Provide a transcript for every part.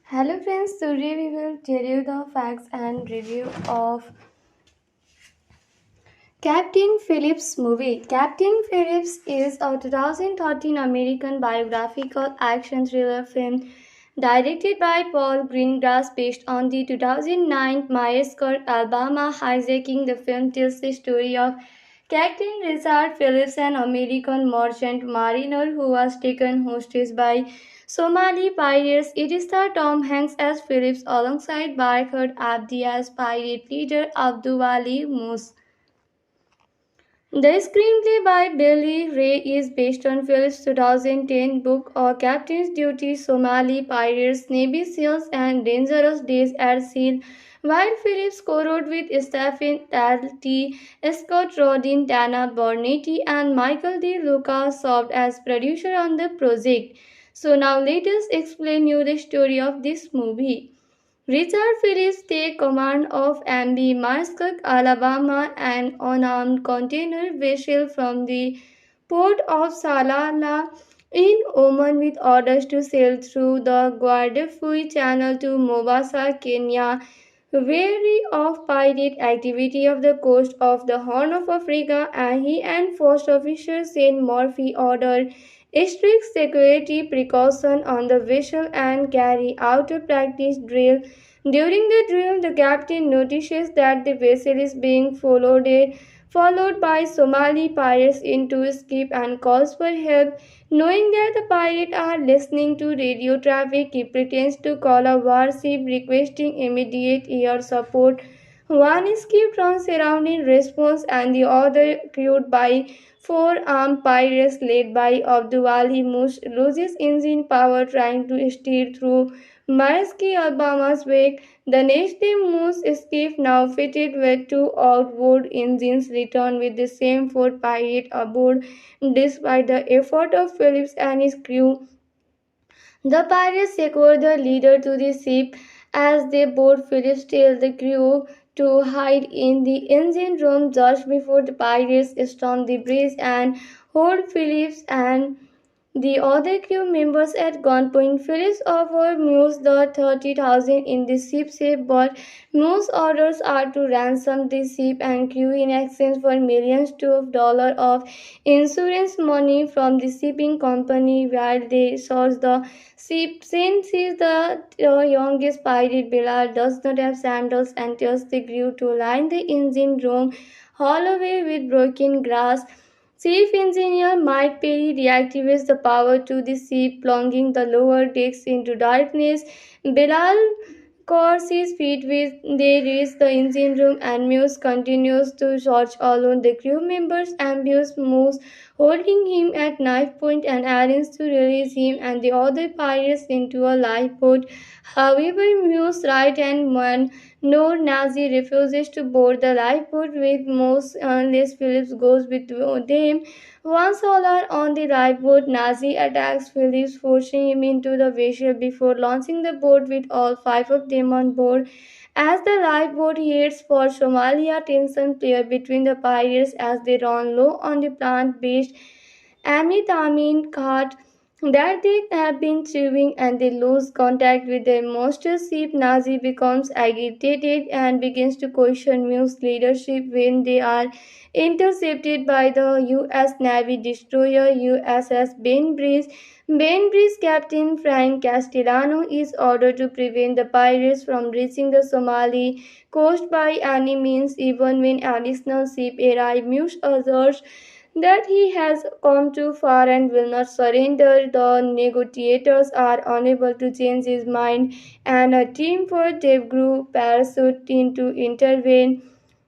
Hello friends, today we will tell you the facts and review of Captain Phillips movie. Captain Phillips is a 2013 American biographical action thriller film directed by Paul Greengrass based on the 2009 Myers-Kirk, Alabama hijacking. The film tells the story of Captain Richard Phillips, an American merchant mariner who was taken hostage by Somali pirates. It stars Tom Hanks as Phillips alongside Barkhad Abdi as pirate leader Abdulwali Moose. The screenplay by Billy Ray is based on Phillips' 2010 book A Captain's Duty Somali Pirates, Navy SEALs, and Dangerous Days at Sea. While Phillips co-wrote with Stephen Talty, Scott Rodin, Dana Bornetti, and Michael De Luca served as producer on the project. So now let us explain you the story of this movie. Richard Phillips takes command of MV Muskeg, Alabama, an unarmed container vessel from the port of Salalah in Oman with orders to sail through the Guadalquivir Channel to Mombasa, Kenya. Wary of pirate activity off the coast of the Horn of Africa, he and first officer Shane Murphy ordered strict security precautions on the vessel and carry out a practice drill. During the drill, the captain notices that the vessel is being followed by Somali pirates into a skip and calls for help. Knowing that the pirates are listening to radio traffic, he pretends to call a warship requesting immediate air support. One skip turns around in response, and the other, crewed by four armed pirates led by Abdulwali Mush, loses engine power trying to steer through Maerski, Alabama's wake. The next day, Moose skip, now fitted with two outboard engines, returned with the same four pirates aboard. Despite the effort of Phillips and his crew, the pirates secure the leader to the ship. As they board, Phillips tells the crew to hide in the engine room just before the pirates storm the bridge and hold Phillips and the other crew members at gunpoint. Phillips offers Muse the 30,000 in the ship safe, but Muse orders are to ransom the ship and crew in exchange for millions of dollars of insurance money from the shipping company. While they search the ship, Sin sees the youngest pirate Bilal does not have sandals and tells the crew to line the engine room hallway with broken glass. Chief Engineer Mike Perry reactivates the power to the ship, plunging the lower decks into darkness. Bilal course his feet when they reach the engine room, and Muse continues to search alone. The crew members ambush Muse, holding him at knife point and arrange to release him and the other pirates into a lifeboat. However, Muse right hand man Noor Nazi refuses to board the lifeboat with Mose unless Phillips goes with them. Once all are on the lifeboat, Nazi attacks Phillips, forcing him into the vessel before launching the boat with all five of them on board. As the lifeboat heads for Somalia, tension flares between the pirates as they run low on the plant-based Amitamin cart that they have been chewing, and they lose contact with their master ship. Nazi becomes agitated and begins to question Mu's leadership when they are intercepted by the U.S. Navy destroyer USS Bainbridge. Bainbridge Captain Frank Castellano is ordered to prevent the pirates from reaching the Somali coast by any means. Even when additional ships arrive, Muse asserts that he has come too far and will not surrender. The negotiators are unable to change his mind, and a team for Devgru parachute in to intervene.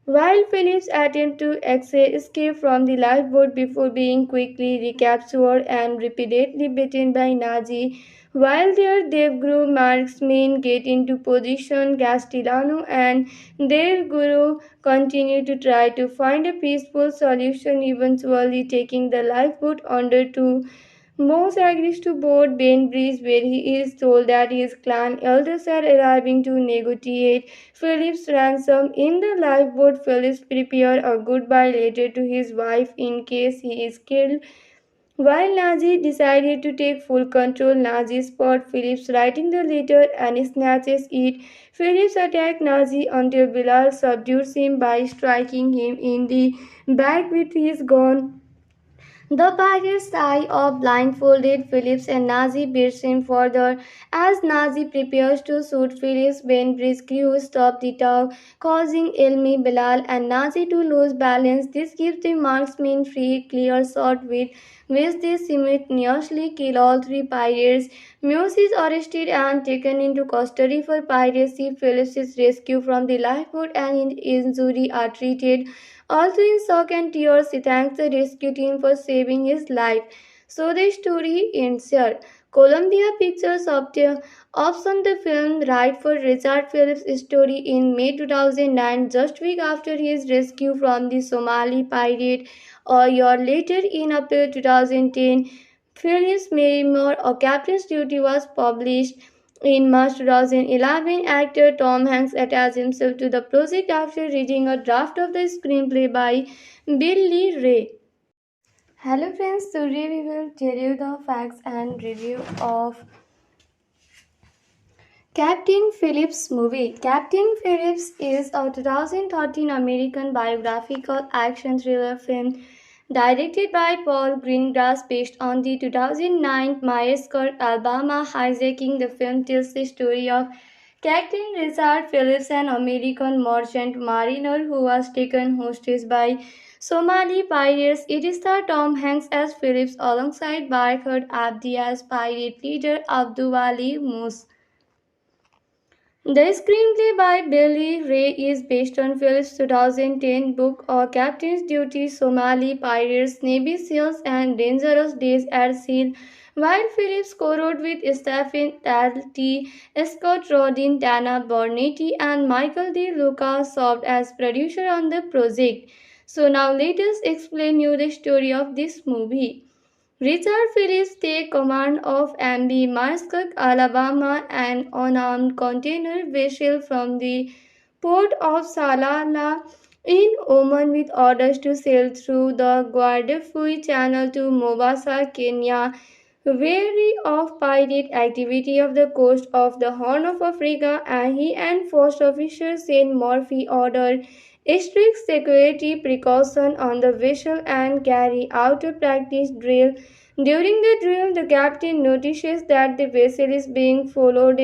While Phillips attempts to escape from the lifeboat before being quickly recaptured and repeatedly beaten by Nazi, while their Devguru marksmen get into position, Castellano and their guru continue to try to find a peaceful solution, eventually taking the lifeboat under to Moss agrees to board Bainbridge, where he is told that his clan elders are arriving to negotiate Philip's ransom. In the lifeboat, Phillips prepares a goodbye letter to his wife in case he is killed. While Nazi decided to take full control, Nazi spot Phillips writing the letter and snatches it. Phillips attacked Nazi until Bilal subdues him by striking him in the back with his gun. The pirate's eye of blindfolded Phillips and Nazi beats him further. As Nazi prepares to shoot Phillips, Bainbridge's crew stop the tug, causing Elmi, Bilal, and Nazi to lose balance. This gives the marksmen free, clear shot with which they simultaneously kill all three pirates. Muse is arrested and taken into custody for piracy. Phillips is rescued from the lifeboat and his injuries are treated. Also in shock and tears, he thanks the rescue team for saving his life. So the story ends here. Columbia Pictures optioned the film right for Richard Phillips' story in May 2009, just week after his rescue from the Somali pirate. A year later, in April 2010, Phillips' memoir, A Captain's Duty, was published. In March 2011, actor Tom Hanks attached himself to the project after reading a draft of the screenplay by Bill Lee Ray. Hello friends, today we will tell you the facts and review of Captain Phillips movie. Captain Phillips is a 2013 American biographical action thriller film directed by Paul Greengrass based on the 2009 Myers-Kirk, Alabama hijacking. The film tells the story of Captain Richard Phillips, an American merchant mariner who was taken hostage by Somali pirates. It stars Tom Hanks as Phillips alongside Barkhad Abdi as pirate leader Abdulwali Moose. The screenplay by Billy Ray is based on Phillips' 2010 book A Captain's Duty, Somali Pirates, Navy SEALs, and Dangerous Days at Sea. While Phillips co-wrote with Stephen Talty, Scott Rodin, Dana Bornetti, and Michael De Luca served as producer on the project. So now let us explain you the story of this movie. Richard Phillips takes command of MV Muskeg, Alabama, an unarmed container vessel from the port of Salalah in Oman with orders to sail through the Guadalquivir Channel to Mombasa, Kenya. Wary of pirate activity off the coast of the Horn of Africa, and he and first officer Shane Murphy ordered strict security precautions on the vessel and carry out a practice drill. During the drill, the captain notices that the vessel is being followed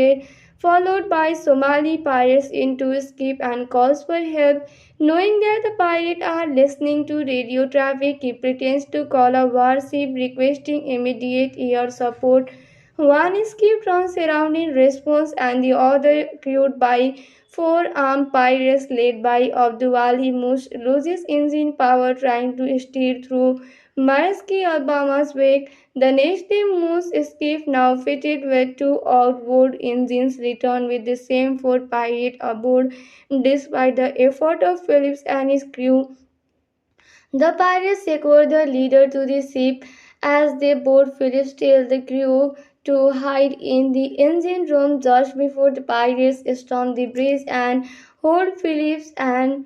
by Somali pirates into a skip and calls for help. Knowing that the pirates are listening to radio traffic, he pretends to call a warship requesting immediate air support. One skip turns around in response, and the other, crewed by four armed pirates led by Abdulwali Mush, loses engine power trying to steer through Maersk, Alabama's wake. The next day, Moose escape, now fitted with two outboard engines, returned with the same four pirates aboard. Despite the effort of Phillips and his crew, the pirates secure the leader to the ship. As they board, Phillips tells the crew to hide in the engine room just before the pirates storm the bridge and hold Phillips and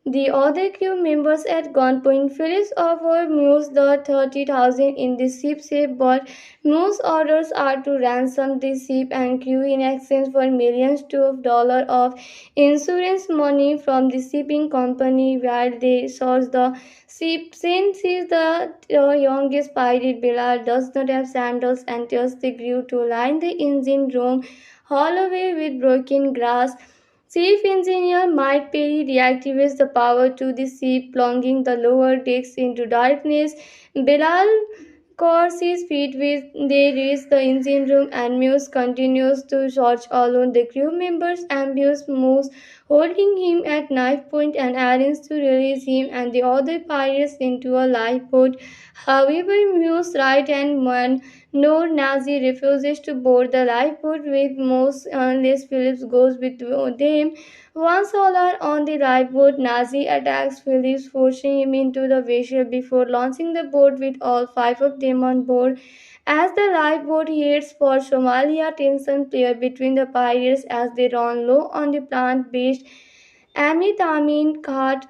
the other crew members at gunpoint. Phillips offers Muse the 30,000 in the ship safe, but Muse's orders are to ransom the ship and crew in exchange for millions of dollars of insurance money from the shipping company. While they search the ship, Shane sees the youngest pirate Bilal does not have sandals and tells the crew to line the engine room hallway with broken glass. Chief Engineer Mike Perry reactivates the power to the ship, plunging the lower decks into darkness. Bilal courses feet with they reach the engine room, and Muse continues to search alone. The crew members ambush Muse, holding him at knife point and arrange to release him and the other pirates into a lifeboat. However, Muse's right hand man Noor Nazi refuses to board the lifeboat with Mose unless Phillips goes with them. Once all are on the lifeboat, Nazi attacks Phillips, forcing him into the vessel before launching the boat with all five of them on board. As the lifeboat heads for Somalia, tension plays between the pirates as they run low on the plant-based Amit Amin Khat.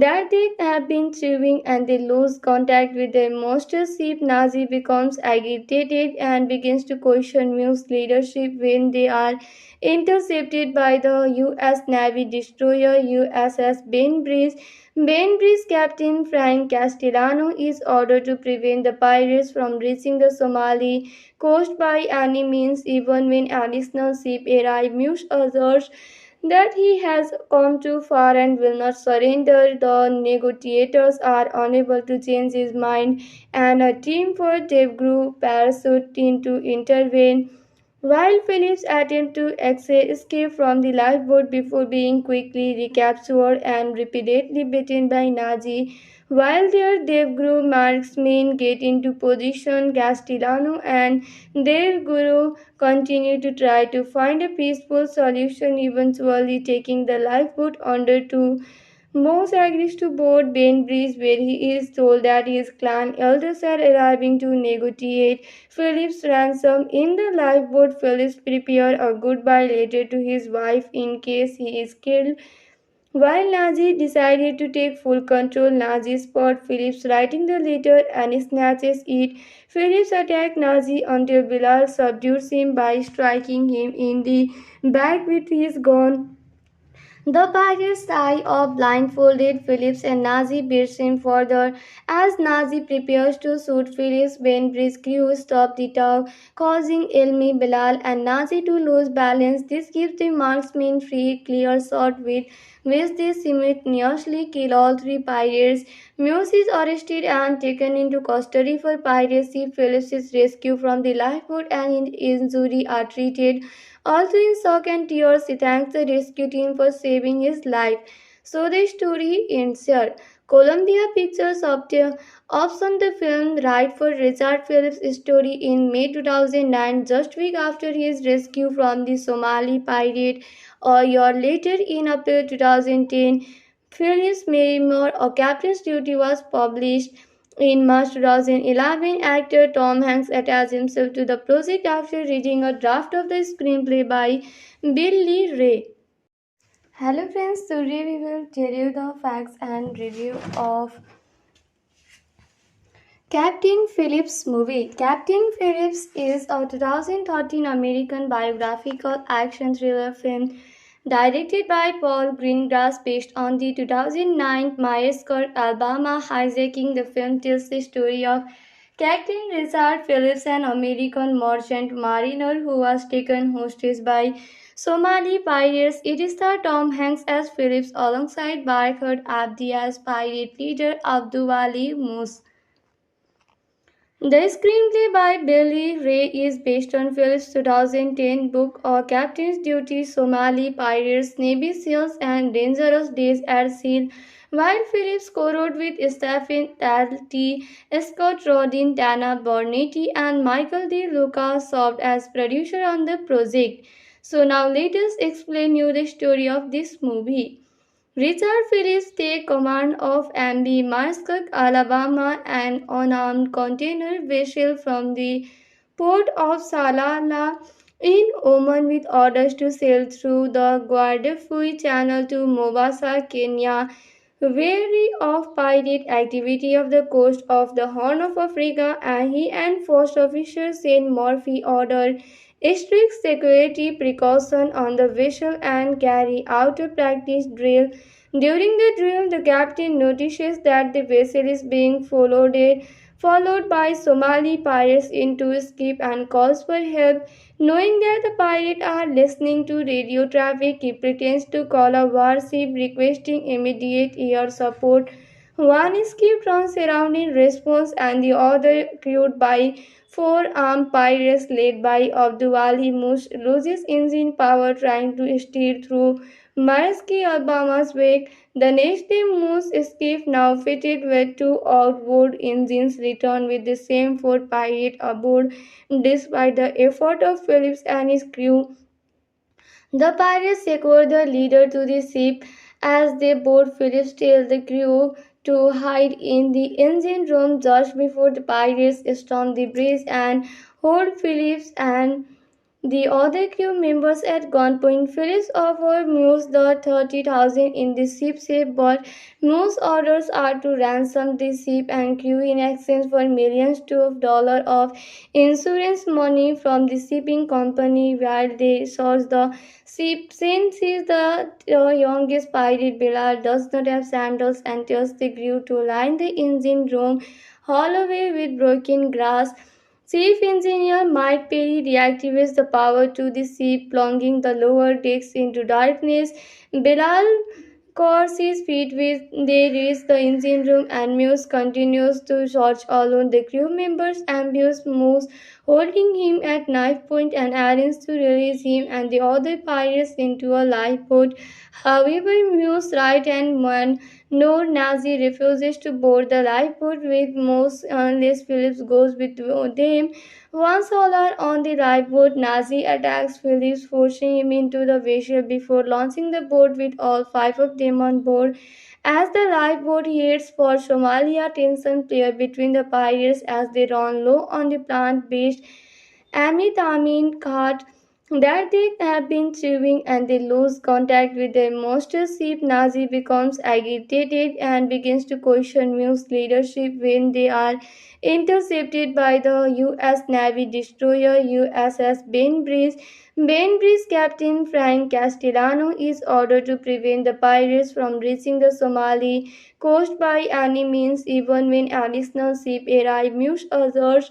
that they have been thriving and they lose contact with their master ship. Nazi becomes agitated and begins to question Mu's leadership when they are intercepted by the US Navy destroyer USS Bainbridge. Bainbridge Captain Frank Castellano is ordered to prevent the pirates from reaching the Somali coast by any means. Even when additional ships arrive, Mu asserts that he has come too far and will not surrender. The negotiators are unable to change his mind, and a team for Dave grew parachute in to intervene. While Phillips attempts to escape from the lifeboat before being quickly recaptured and repeatedly beaten by Nazi, while their Devguru marksmen get into position, Castellano and their guru continue to try to find a peaceful solution, eventually taking the lifeboat under to Moss agrees to board Bainbridge, where he is told that his clan elders are arriving to negotiate Philip's ransom. In the lifeboat, Phillips prepares a goodbye letter to his wife in case he is killed. While Nazi decided to take full control, Nazi spots Phillips writing the letter and snatches it. Phillips attacks Nazi until Bilal subdues him by striking him in the back with his gun. The pirates tie off blindfolded Phillips and Nazi beats him further. As Nazi prepares to shoot Phillips, Bainbridge's crew stop the tug, causing Elmi, Bilal, and Nazi to lose balance. This gives the marksmen free, clear shot with which they simultaneously kill all three pirates. Muse is arrested and taken into custody for piracy. Phillips is rescued from the lifeboat and his injuries are treated. Also in shock and tears, he thanks the rescue team for saving his life. So the story ends here. Columbia Pictures optioned the film right for Richard Phillips' story in May 2009, just week after his rescue from the Somali pirate. A year later, in April 2010, Phillips' memoir, A Captain's Duty, was published. In March 2011, actor Tom Hanks attached himself to the project after reading a draft of the screenplay by Bill Lee Ray. Hello friends, today we will tell you the facts and review of Captain Phillips movie. Captain Phillips is a 2013 American biographical action thriller film directed by Paul Greengrass based on the 2009 Myers-Kirk, Alabama hijacking. The film tells the story of Captain Richard Phillips, an American merchant mariner who was taken hostage by Somali pirates. It stars Tom Hanks as Phillips alongside Barkhad Abdi as pirate leader Abdulwali Moose. The screenplay by Billy Ray is based on Phillips' 2010 book A Captain's Duty, Somali Pirates, Navy SEALs, and Dangerous Days at Sea. While Phillips co-wrote with Stephen Talty, Scott Rodin, Dana Bernetti, and Michael De Luca served as producer on the project. So now let us explain you the story of this movie. Richard Phillips takes command of MV Mascot, Alabama, an unarmed container vessel from the port of Salalah in Oman with orders to sail through the Guadalquivir Channel to Mombasa, Kenya. Wary of pirate activity off the coast of the Horn of Africa, and he and first officer Shane Murphy ordered strict security precautions on the vessel and carry out a practice drill. During the drill, the captain notices that the vessel is being followed by Somali pirates into escape and calls for help. Knowing that the pirates are listening to radio traffic, he pretends to call a warship requesting immediate air support. One escape runs around in response, and the other, crewed by four armed pirates led by Abdulwali Mush, loses engine power trying to steer through Maersk, Alabama's wake. The next day, Moose escape, now fitted with two outboard engines, returned with the same four pirates aboard. Despite the effort of Phillips and his crew, the pirates secure the leader to the ship. As they board, Phillips tells the crew to hide in the engine room just before the pirates storm the bridge and hold Phillips and the other crew members at gunpoint. Phillips offered Muse the 30,000 in the ship safe, but Muse orders are to ransom the ship and crew in exchange for millions of dollars of insurance money from the shipping company while they search the ship. Since he is the youngest pirate, Bilal does not have sandals and tells the crew to line the engine room hallway with broken glass. Chief Engineer Mike Perry reactivates the power to the ship, plunging the lower decks into darkness. Bilal course his feet when they reach the engine room and Muse continues to search alone. The crew members ambush Muse, holding him at knife point and arrange to release him and the other pirates into a lifeboat. However, Muse right hand man Noor Nazi refuses to board the lifeboat with Muse unless Phillips goes with them. Once all are on the lifeboat, Nazi attacks Phillips, forcing him into the vessel before launching the boat with all five of them on board. As the lifeboat heads for Somalia, tension plays between the pirates as they run low on the plant-based ametamin cart that they have been chewing and they lose contact with their master ship. Nazi becomes agitated and begins to question Mu's leadership when they are intercepted by the U.S. Navy destroyer USS Bainbridge. Bainbridge Captain Frank Castellano is ordered to prevent the pirates from reaching the Somali coast by any means. Even when additional ships arrive, Muse asserts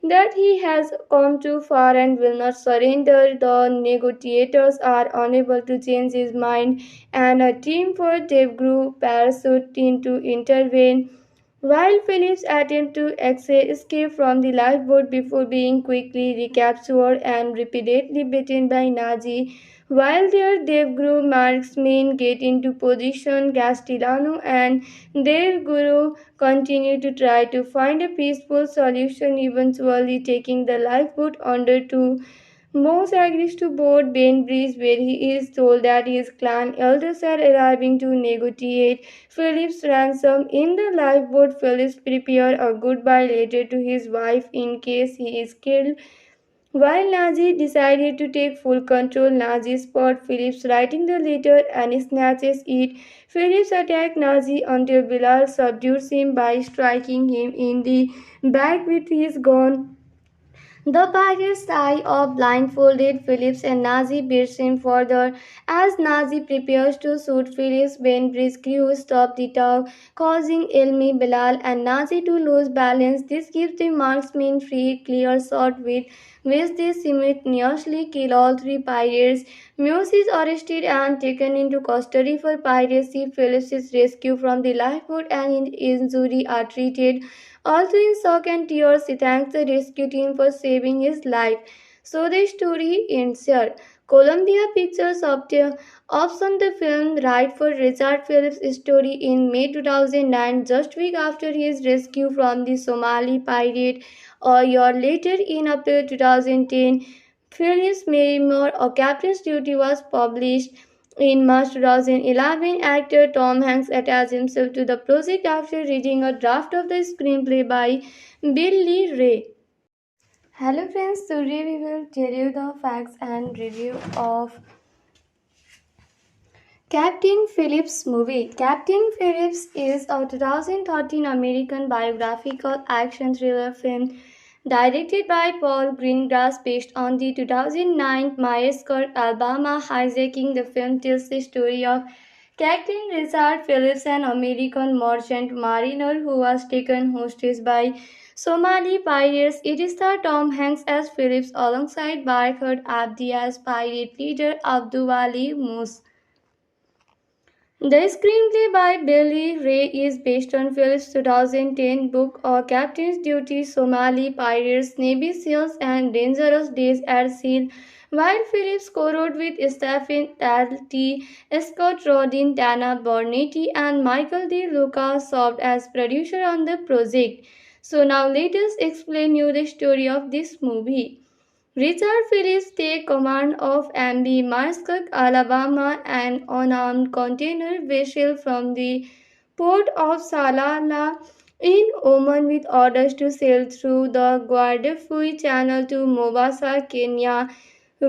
that he has come too far and will not surrender. The negotiators are unable to change his mind, and a team for Devgru parachute in to intervene. While Phillips attempts to escape from the lifeboat before being quickly recaptured and repeatedly beaten by Nazi, while their Devguru marksmen get into position, Castellano and their guru continue to try to find a peaceful solution, eventually taking the lifeboat under two. Moss agrees to board Bainbridge, where he is told that his clan elders are arriving to negotiate Philip's ransom. In the lifeboat, Phillips prepares a goodbye letter to his wife in case he is killed. While Nazi decided to take full control, Nazi spots Phillips writing the letter and snatches it. Phillips attacks Nazi until Bilal subdues him by striking him in the back with his gun. The pirates tie up blindfolded Phillips and Nazi beats him further. As Nazi prepares to shoot Phillips, Bainbridge crew stop the tug, causing Elmi, Bilal, and Nazi to lose balance. This gives the marksmen free, clear shot with which they simultaneously kill all three pirates. Muse is arrested and taken into custody for piracy. Phillips is rescued from the lifeboat and his injuries are treated. Also in shock and tears, he thanks the rescue team for saving his life. So the story ends here. Columbia Pictures optioned the film right for Richard Phillips' story in May 2009, just week after his rescue from the Somali pirate. A year later, in April 2010, Phillips' memoir, A Captain's Duty, was published. In March 2011, actor Tom Hanks attached himself to the project after reading a draft of the screenplay by Bill Lee Ray. Hello friends, today we will tell you the facts and review of Captain Phillips movie. Captain Phillips is a 2013 American biographical action thriller film directed by Paul Greengrass based on the 2009 Myers-Kirk, Alabama hijacking. The film tells the story of Captain Richard Phillips, an American merchant mariner who was taken hostage by Somali pirates. It stars Tom Hanks as Phillips alongside Barkhad Abdi as pirate leader Abdulwali Moose. The screenplay by Billy Ray is based on Phillips' 2010 book A Captain's Duty, Somali Pirates, Navy SEALs, and Dangerous Days at Sea. While Phillips co-wrote with Stephen Talty, Scott Rodin, Dana Bornetti, and Michael De Luca served as producer on the project. So now let us explain you the story of this movie. Richard Phillips takes command of MV Muskuk, Alabama, an unarmed container vessel from the port of Salalah in Oman with orders to sail through the Guadalquivir Channel to Mombasa, Kenya.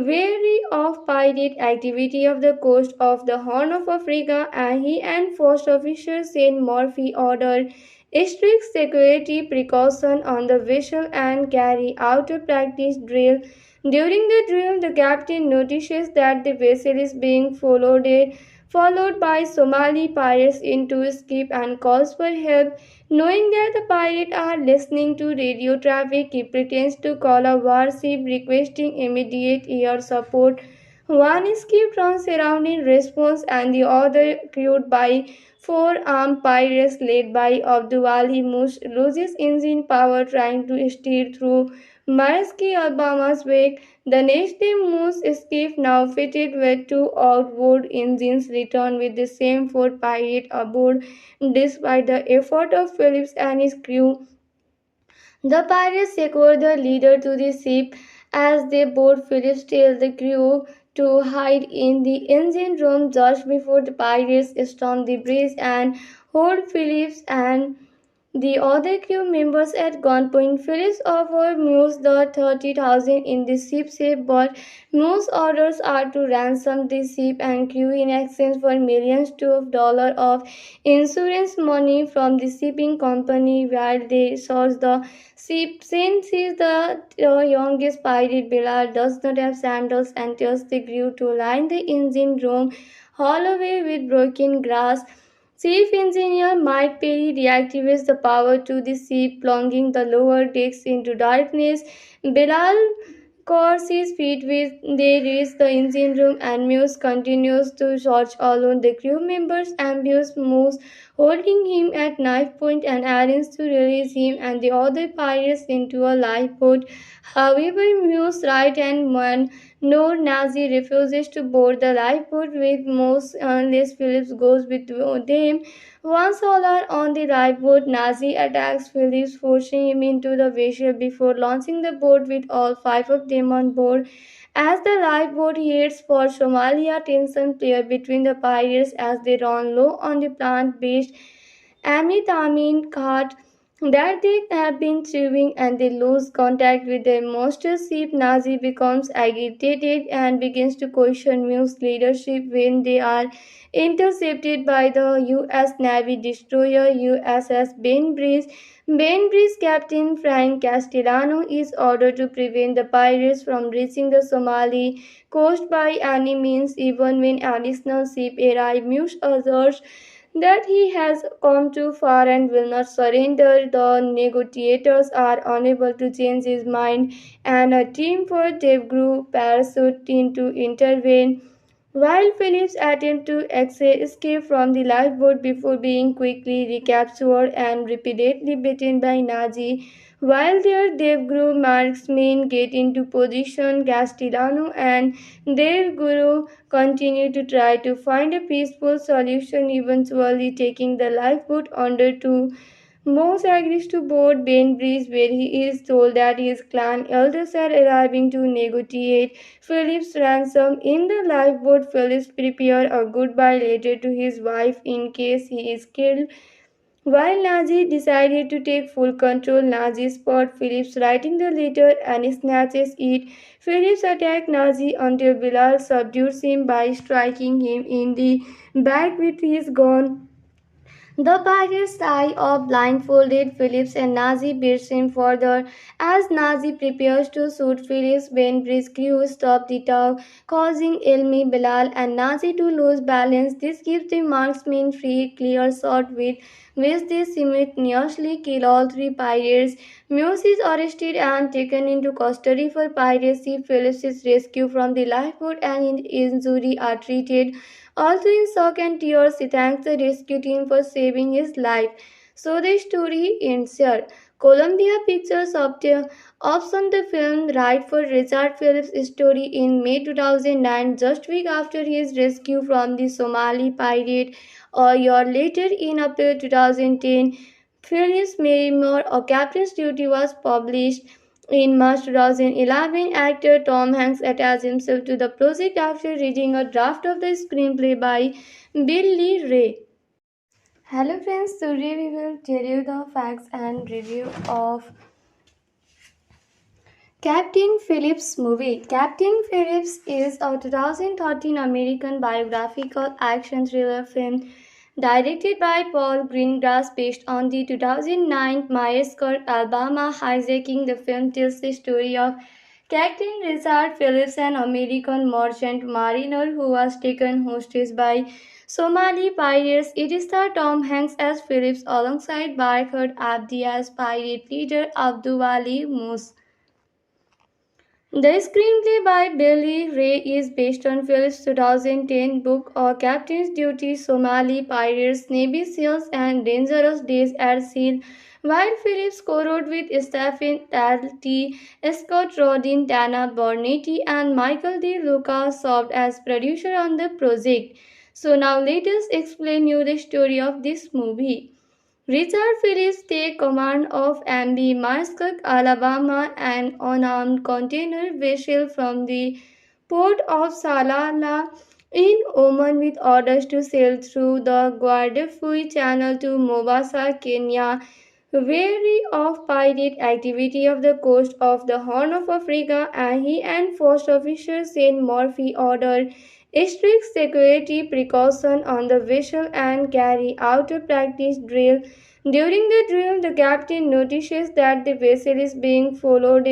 wary of pirate activity off the coast of the Horn of Africa, and he and first officer Saint Murphy ordered strict security precaution on the vessel and carry out a practice drill. During the drill, the captain notices that the vessel is being followed by Somali pirates into skip and calls for help. Knowing that the pirates are listening to radio traffic, he pretends to call a warship requesting immediate air support. One skip turns around in response, and the other, crewed by four armed pirates led by Abdulwali Mush, loses engine power trying to steer through Maersk Alabama's wake. The next day, Moose skip, now fitted with two outboard engines, returned with the same four pirates aboard. Despite the effort of Phillips and his crew, the pirates secured the leader to the ship. As they board, Phillips tells the crew to hide in the engine room just before the pirates storm the bridge and hold Phillips and the other crew members at gunpoint. Phillips offered Muse the 30,000 in the ship's shape, but Muse's orders are to ransom the ship and crew in exchange for millions of dollars of insurance money from the shipping company. While they search the ship, since sees the youngest pirate Bilal does not have sandals and tells the crew to line the engine room hallway with broken glass. Chief Engineer Mike Perry reactivates the power to the ship, plunging the lower decks into darkness. Bilal course his feet with they reach the engine room, and Muse continues to search alone. The crew members ambush Muse, holding him at knife point and arrange to release him and the other pirates into a lifeboat. However, Muse's right hand man Noor Nazi refuses to board the lifeboat with Muse unless Phillips goes with them. Once all are on the lifeboat, Nazi attacks Phillips, forcing him into the vessel before launching the boat with all five of them on board. As the lifeboat heads for Somalia, tension plays between the pirates as they run low on the plant-based ametamin cart that they have been chewing, and they lose contact with their master ship. Nazi becomes agitated and begins to question Mu's leadership when they are intercepted by the U.S. Navy destroyer USS Bainbridge. Bainbridge Captain Frank Castellano is ordered to prevent the pirates from reaching the Somali coast by any means. Even when additional ships arrive, Muse asserts that he has come too far and will not surrender. The negotiators are unable to change his mind, and a team for Devgru parachute in to intervene. While Phillips attempts to escape from the lifeboat before being quickly recaptured and repeatedly beaten by Nazi, while their Devguru marksmen get into position, Castellano and their guru continue to try to find a peaceful solution, eventually taking the lifeboat under to Moss agrees to board Bainbridge, where he is told that his clan elders are arriving to negotiate Philip's ransom. In the lifeboat, Phillips prepares a goodbye letter to his wife in case he is killed. While Nazi decided to take full control, Nazi spots Phillips writing the letter and snatches it. Phillips attacks Nazi until Bilal subdues him by striking him in the back with his gun. The pirates tie up blindfolded Phillips, and Nazi beats him further. As Nazi prepares to shoot Phillips, Bainbridge's crew stop the tug, causing Elmi, Bilal, and Nazi to lose balance. This gives the marksmen free, clear shot with which they simultaneously kill all three pirates. Muse is arrested and taken into custody for piracy. Phillips is rescued from the lifeboat and his injuries are treated. Also in shock and tears, he thanks the rescue team for saving his life. So the story ends here. Columbia Pictures optioned the film right for Richard Phillips' story in May 2009, just week after his rescue from the Somali pirate. A year later, in April 2010, Phillips' memoir, A Captain's Duty, was published. In March 2011, actor Tom Hanks attached himself to the project after reading a draft of the screenplay by Bill Lee Ray. Hello friends, today we will tell you the facts and review of Captain Phillips movie. Captain Phillips is a 2013 American biographical action thriller film directed by Paul Greengrass based on the 2009 Myers-Kirk, Alabama hijacking. The film tells the story of Captain Richard Phillips, an American merchant mariner who was taken hostage by Somali pirates. It stars Tom Hanks as Phillips alongside Barkhad Abdi as pirate leader Abdulwali Moose. The screenplay by Billy Ray is based on Phillips' 2010 book or Captain's Duty Somali Pirates, Navy SEALs, and Dangerous Days at Sea. While Phillips co-wrote with Stephen Talty, Scott Rodin, Dana Bornetti, and Michael De Luca served as producer on the project. So now let us explain you the story of this movie. Richard Phillips takes command of MV Muskeg, Alabama, an unarmed container vessel from the port of Salalah in Oman with orders to sail through the Guadalquivir Channel to Mombasa, Kenya. Wary of pirate activity off the coast of the Horn of Africa, and he and first officer Saint Murphy ordered strict security precautions on the vessel and carry out a practice drill. During the drill, the captain notices that the vessel is being followed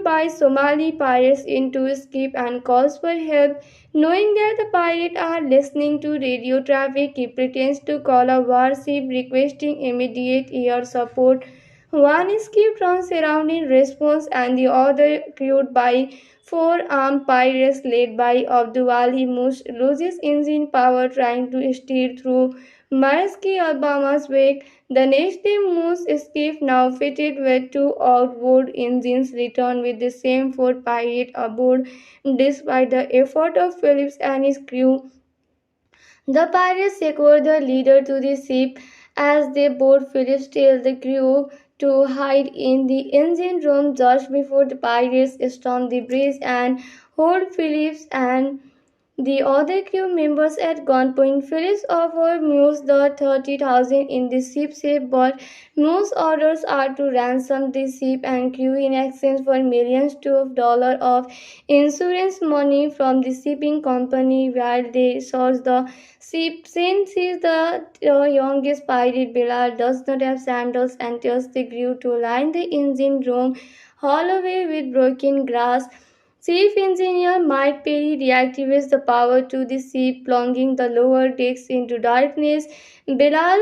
by Somali pirates into escape and calls for help. Knowing that the pirates are listening to radio traffic, he pretends to call a warship requesting immediate air support. One escape runs around in response, and the other, crewed by four armed pirates led by Abdulwali Mush, loses engine power trying to steer through Maersk, Alabama's wake. The next day, Moose escape, now fitted with two outboard engines, returned with the same four pirates aboard. Despite the effort of Phillips and his crew, the pirates secure the leader to the ship. As they board, Phillips tells the crew to hide in the engine room just before the pirates storm the bridge and hold Phillips and the other crew members at gunpoint. Phillips offers Muse the 30,000 in the ship's safe, but Muse orders are to ransom the ship and crew in exchange for millions of dollars of insurance money from the shipping company. While they search the ship, Saint sees the youngest pirate Bilal does not have sandals and tells the crew to line the engine room hallway with broken glass. Chief Engineer Mike Perry reactivates the power to the ship, plunging the lower decks into darkness. Bilal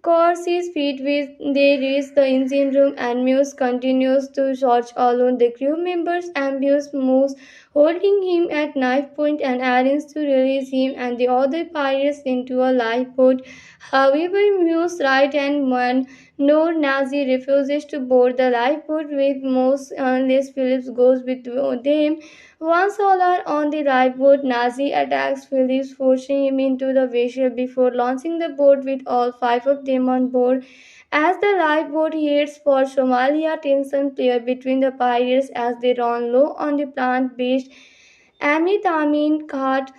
course his feet with they reach the engine room and Muse continues to search alone. The crew members ambush Muse, holding him at knife point and arrange to release him and the other pirates into a lifeboat. However, Muse right hand man Noor Nazi refuses to board the lifeboat with Muse unless Phillips goes with them. Once all are on the lifeboat, Nazi attacks Phillips, forcing him into the vessel before launching the boat with all five of them on board. As the lifeboat heads for Somalia, tension plays between the pirates as they run low on the plant-based ametamin cart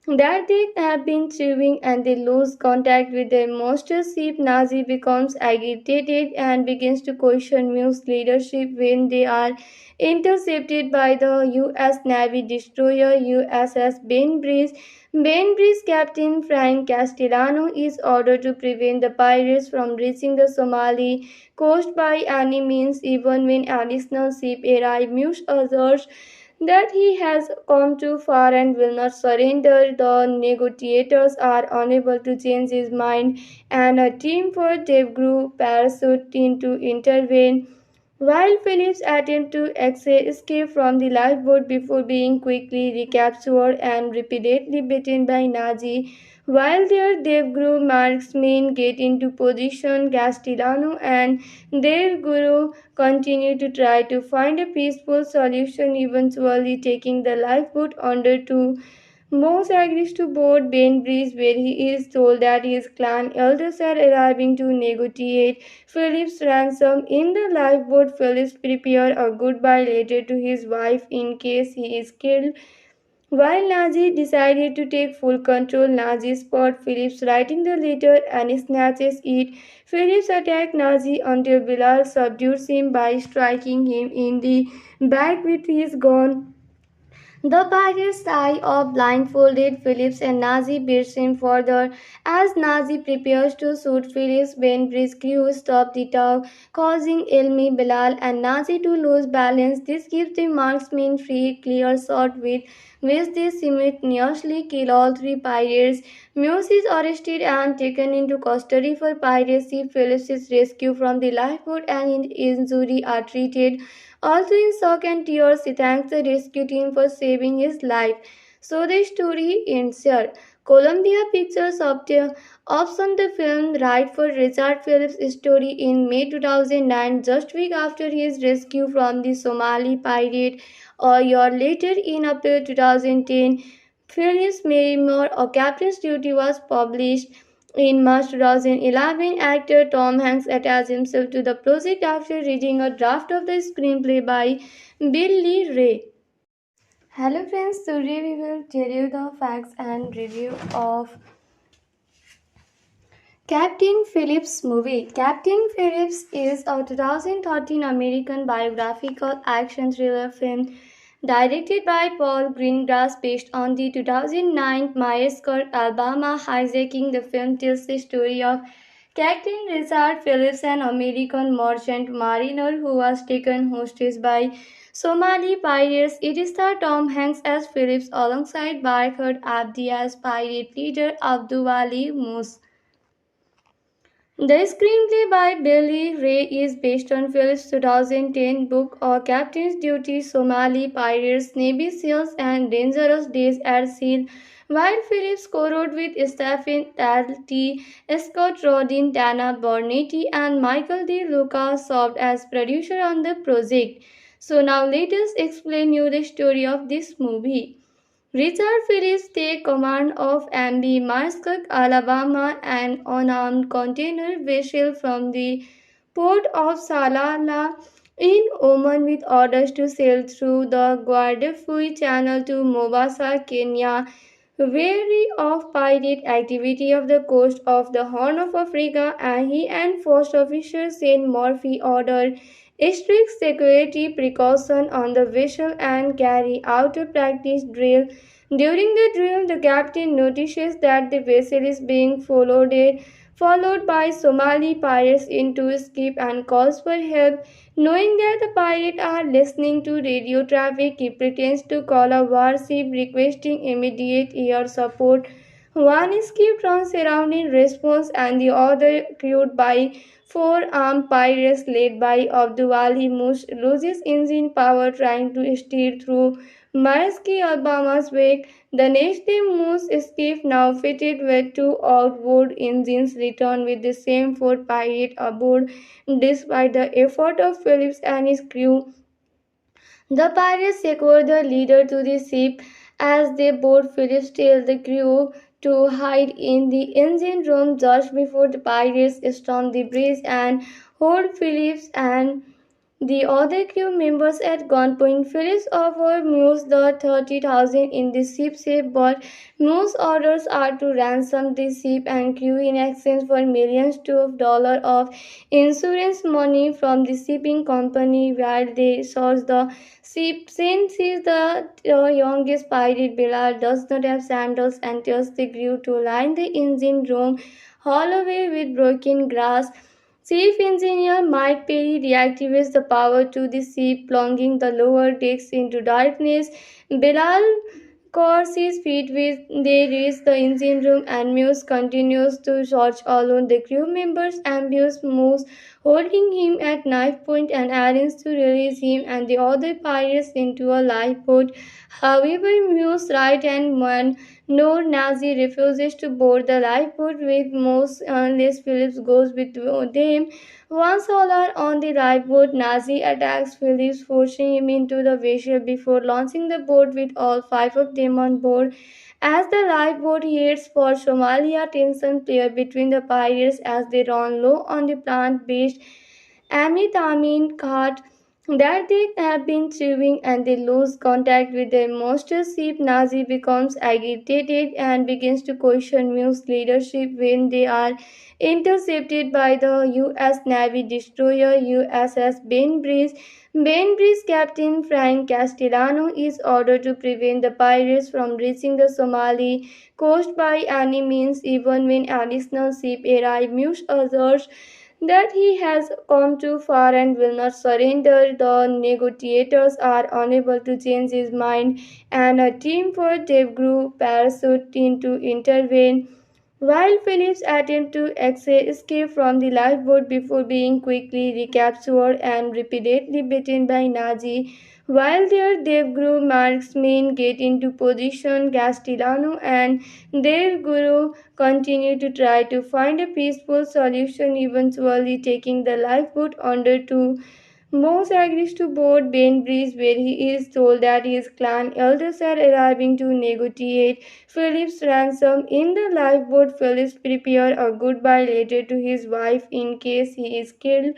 that they have been chewing, and they lose contact with their master ship. Nazi becomes agitated and begins to question Mu's leadership when they are intercepted by the U.S. Navy destroyer USS Bainbridge. Bainbridge Captain Frank Castellano is ordered to prevent the pirates from reaching the Somali coast by any means. Even when additional ships arrive, Muse asserts that he has come too far and will not surrender. The negotiators are unable to change his mind, and a team for Devgru parachute in to intervene. While Phillips attempts to escape from the lifeboat before being quickly recaptured and repeatedly beaten by Nazi, while their Devguru marksmen get into position, Castellano and their guru continue to try to find a peaceful solution, eventually taking the lifeboat under two. Moss agrees to board Bainbridge, where he is told that his clan elders are arriving to negotiate Philip's ransom. In the lifeboat, Phillips prepares a goodbye letter to his wife in case he is killed. While Nazi decided to take full control, Nazi spot Phillips writing the letter and snatches it. Phillips attacked Nazi until Bilal subdues him by striking him in the back with his gun. The pirates tie off blindfolded Phillips and Nazi beats him further. As Nazi prepares to shoot Phillips, Bainbridge's crew stop the tug, causing Elmi, Bilal, and Nazi to lose balance. This gives the marksmen free, clear shot with which they simultaneously kill all three pirates. Muse is arrested and taken into custody for piracy. Phillips is rescued from the lifeboat and his injuries are treated. Also in shock and tears, he thanks the rescue team for saving his life. So the story ends here. Columbia Pictures optioned the film right for Richard Phillips' story in May 2009, just week after his rescue from the Somali pirate. A year later, in April 2010, Phillips' memoir, A Captain's Duty, was published. In March 2011, actor Tom Hanks attached himself to the project after reading a draft of the screenplay by Bill Lee Ray. Hello friends, today we will tell you the facts and review of Captain Phillips movie. Captain Phillips is a 2013 American biographical action thriller film directed by Paul Greengrass based on the 2009 Myers-Kirk, Alabama hijacking. The film tells the story of Captain Richard Phillips, an American merchant mariner who was taken hostage by Somali pirates. It stars Tom Hanks as Phillips alongside Barkhad Abdi as pirate leader Abdulwali Moose. The screenplay by Billy Ray is based on Phillips' 2010 book A Captain's Duty Somali Pirates, Navy SEALs, and Dangerous Days at Sea. While Phillips co-wrote with Stephen Talty, Scott Rodin, Tana Bornetti, and Michael De Luca served as producer on the project. So now let us explain you the story of this movie. Richard Phillips takes command of MV Muskeg, Alabama, an unarmed container vessel from the port of Salalah in Oman with orders to sail through the Guadalquivir Channel to Mombasa, Kenya. Wary of pirate activity off the coast of the Horn of Africa, and he and first officer Shane Murphy ordered strict security precautions on the vessel and carry out a practice drill. During the drill, the captain notices that the vessel is being followed by Somali pirates into escape and calls for help. Knowing that the pirates are listening to radio traffic, he pretends to call a warship requesting immediate air support. One skip turns around in response, and the other, crewed by four armed pirates led by Abdulwali Mush, loses engine power trying to steer through Maersk, Alabama's wake. The next day, Moose escape, now fitted with two outboard engines, returned with the same four pirates aboard. Despite the effort of Phillips and his crew, the pirates secure the leader to the ship. As they board, Phillips tells the crew to hide in the engine room just before the pirates storm the bridge and hold Phillips and the other crew members at gunpoint. Phillips offers Muse the 30,000 in the ship's safe, but Muse's orders are to ransom the ship and crew in exchange for millions of dollars of insurance money from the shipping company. While they search the ship, Shane sees the youngest pirate Bilal does not have sandals and tells the crew to line the engine room hallway with broken glass. Chief Engineer Mike Perry reactivates the power to the ship, plunging the lower decks into darkness. Bilal course his feet with they reach the engine room and Muse continues to search alone. The crew members ambush Muse, holding him at knife point and arrange to release him and the other pirates into a lifeboat. However, Muse's right hand man Noor Nazi refuses to board the lifeboat with Muse unless Phillips goes with them. Once all are on the lifeboat, Nazi attacks Phillips, forcing him into the vessel before launching the boat with all five of them on board. As the lifeboat heads for Somalia, tension plays between the pirates as they run low on the plant-based Amit Amin Khat. that they have been thriving and they lose contact with their master ship. Nazi becomes agitated and begins to question Mu's leadership when they are intercepted by the US Navy destroyer USS Bainbridge. Bainbridge Captain Frank Castellano is ordered to prevent the pirates from reaching the Somali coast by any means. Even when additional ships arrive, Mu asserts that he has come too far and will not surrender. The negotiators are unable to change his mind, and a team for Devgru parachute in to intervene. While Phillips attempts to escape from the lifeboat before being quickly recaptured and repeatedly beaten by Nazi, while their Devguru marksmen get into position, Castellano and their guru continue to try to find a peaceful solution, eventually taking the lifeboat under to Moss agrees to board Bainbridge, where he is told that his clan elders are arriving to negotiate Philip's ransom. In the lifeboat, Phillips prepares a goodbye letter to his wife in case he is killed.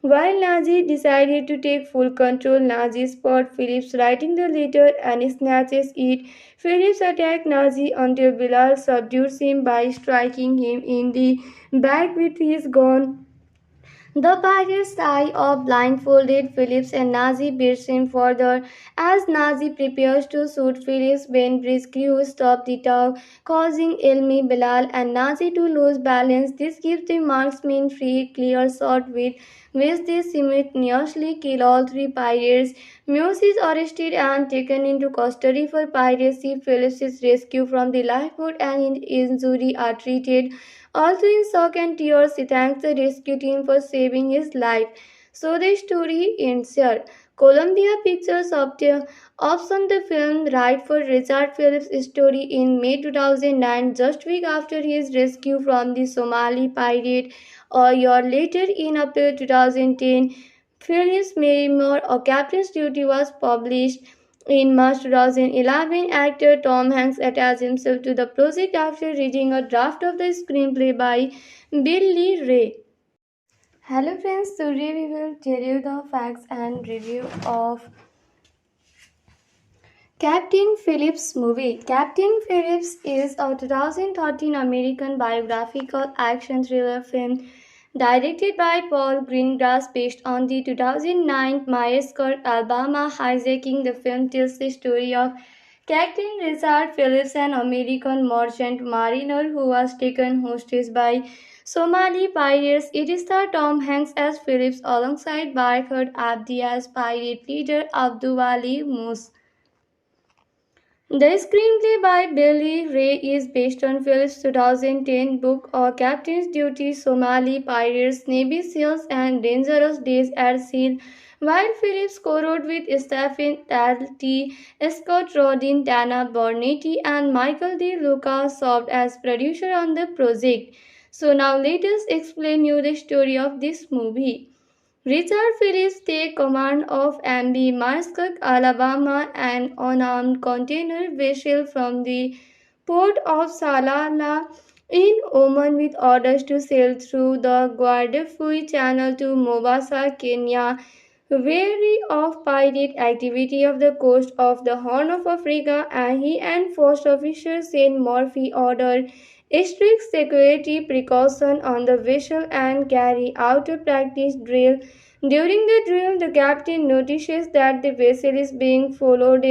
While Nazi decided to take full control, Nazi spots Phillips writing the letter and snatches it. Phillips attacks Nazi until Bilal subdues him by striking him in the back with his gun. The pirates tie off blindfolded Phillips and Nazi beats him further. As Nazi prepares to shoot Phillips, Bainbridge's crew stop the tug, causing Elmi, Bilal, and Nazi to lose balance. This gives the marksmen free, clear shot with which they simultaneously kill all three pirates. Muse is arrested and taken into custody for piracy. Phillips is rescued from the lifeboat and his injuries are treated. Also in shock and tears, he thanks the rescue team for saving his life. So the story ends here. Columbia Pictures optioned the film right for Richard Phillips' story in May 2009, just week after his rescue from the Somali pirate. A year later, in April 2010, Phillips' memoir, A Captain's Duty, was published. In March 2011, actor Tom Hanks attached himself to the project after reading a draft of the screenplay by Bill Lee Ray. Hello friends, today we will tell you the facts and review of Captain Phillips movie. Captain Phillips is a 2013 American biographical action thriller film directed by Paul Greengrass based on the 2009 Myers-Kirk, Alabama hijacking. The film tells the story of Captain Richard Phillips, an American merchant mariner who was taken hostage by Somali pirates. It stars Tom Hanks as Phillips alongside Barkhad Abdi as pirate leader Abdulwali Moose. The screenplay by Billy Ray is based on Phillips' 2010 book A Captain's Duty, Somali Pirates, Navy SEALs, and Dangerous Days at Sea. While Phillips co-wrote with Stephen Talty, Scott Rodin, Dana Bornetti, and Michael De Luca served as producer on the project. So now let us explain you the story of this movie. Richard Phillips takes command of MV Muskuk, Alabama, an unarmed container vessel from the port of Salalah in Oman with orders to sail through the Guadalquivir Channel to Mombasa, Kenya. Wary of pirate activity off the coast of the Horn of Africa, and he and first officer Shane Murphy ordered strict security precautions on the vessel and carry out a practice drill. During the drill, the captain notices that the vessel is being followed